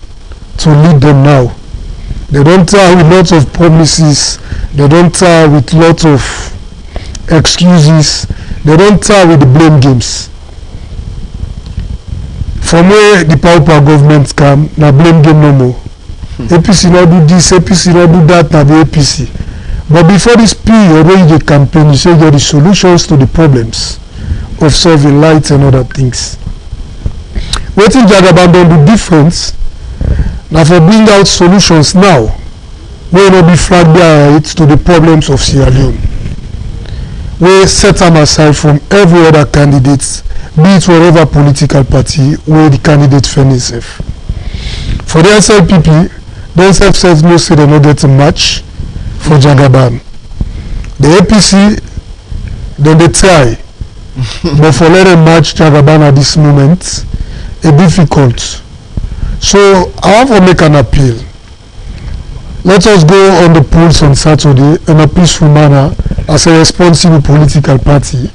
to lead them now. They don't tell with lots of promises, they don't tell with lots of excuses, they don't tell with the blame games. From where the power government come, now blame game no more. APC not do this, APC not do that, now the APC. But before this period, when you campaign, you say you get the solutions to the problems of solving lights and other things. What in Jagaban don't do difference, now for bring out solutions now, will not be flagged right to the problems of Sierra Leone. We set them aside from every other candidates be it whatever political party where the candidate fairness if. For the SLPP, the NSF says no say they no get a match for Jagaban. The APC, then they try, but for let them match Jagaban at this moment, it's difficult. So I want to make an appeal. Let us go on the polls on Saturday in a peaceful manner as a responsible political party,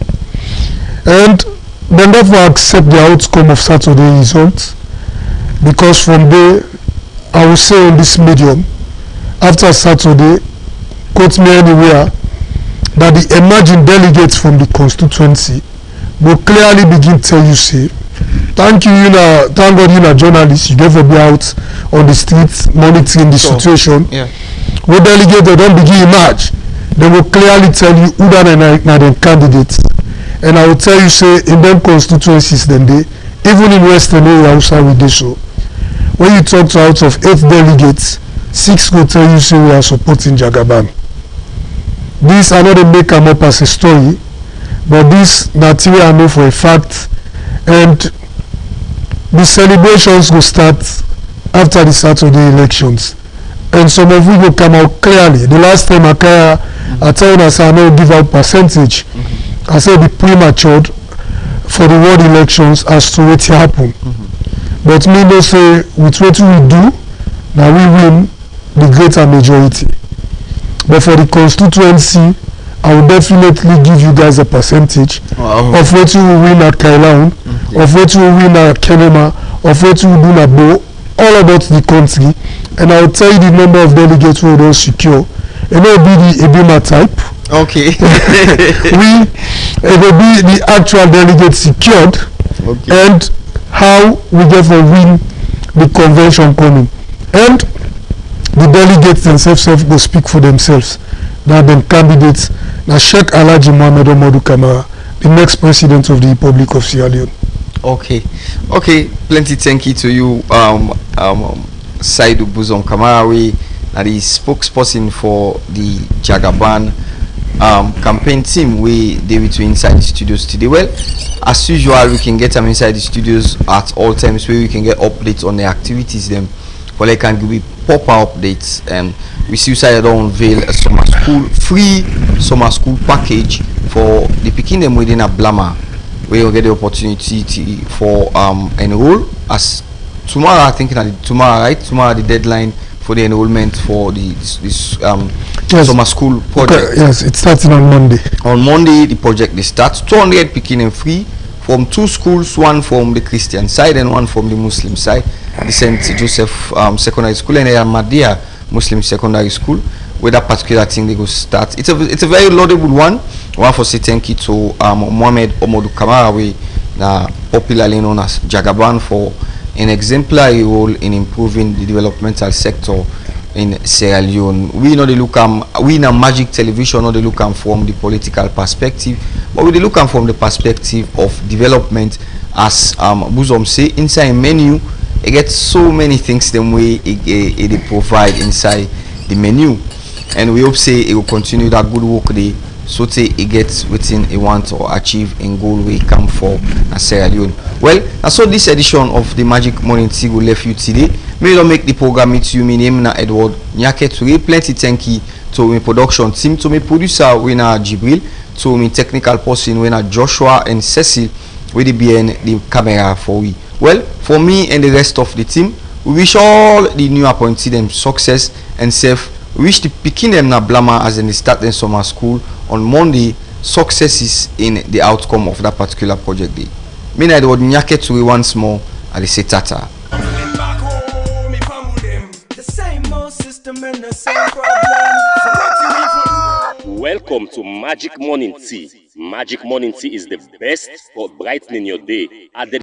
and then therefore accept the outcome of Saturday results, because from there I will say on this medium after Saturday, quote me anywhere, that the emerging delegates from the constituency will clearly begin tell you say, thank God you are journalists, you never be out on the streets monitoring the situation. Yeah. We delegate they don't begin emerge, they will clearly tell you who are the candidates. And I will tell you say in them constituencies then they, even in Western area also we do so. When you talk to out of 8 delegates, 6 will tell you say we are supporting Jagaban. This I know they make them up as a story, but this material I know for a fact, and the celebrations will start after the Saturday elections. And some of you will come out clearly. The last time I told us I know give out percentage. I said be premature for the world elections as to what happen. But me no say with what we do, now we win the greater majority. But for the constituency, I will definitely give you guys a percentage of what you will win at Kailaun, of what you will win at Kenema, of what you will do at Bo, all about the country. And I will tell you the number of delegates who will secure. It will be the Ebima type. Okay. It will be the actual delegates secured, and how we get to win the convention coming. And the delegates themselves will speak for themselves. Now them candidates, now Sheikh Alhaji Mohamed Omodu Kamara, the next president of the Republic of Sierra Leone. Okay, plenty thank you to you, Saidu Buzon Kamara, we are the spokesperson for the Jagaban campaign team. We they between inside the studios today. Well, as usual, we can get them inside the studios at all times where we can get updates on the activities them. Well, I can give you proper updates. We see you unveil a free summer school package for the picking them within a Blama, where you get the opportunity for enroll. As tomorrow, I think tomorrow the deadline for the enrollment for this summer school project. Yes, it's starting on Monday. On Monday, the project they start 200 picking them free from 2 schools, one from the Christian side and one from the Muslim side. The St. Joseph Secondary School and the Ahmadiyya Muslim Secondary School, where that particular thing they go start. It's a very laudable one. I want to say thank you to Mohamed Omodu Kamara, we popularly known as Jagaban, for an exemplary role in improving the developmental sector in Sierra Leone. We know they look we in a Magic Television know they look from the political perspective, but we look from the perspective of development. As Buzom say, inside menu it gets so many things the way it provide inside the menu, and we hope say it will continue that good work they so it gets within a want or achieve in goal we come for Sierra Leone. Well, and so this edition of the Magic Morning Tea will left you today. May not make the program with you. My name is Edward Nyake Toure. Plenty thank you to my production team, to my producer Wina Jibril, to my technical person Wina Joshua and Cecil with the behind the camera for we. Well, for me and the rest of the team, we wish all the new appointees them success and safe. We wish to picking them na Blama as in the start in summer school on Monday, successes in the outcome of that particular project day. Me na Edward Nyake Toure once more, and they say tata. Welcome to Magic Morning Tea. Magic Morning Tea is the best for brightening your day.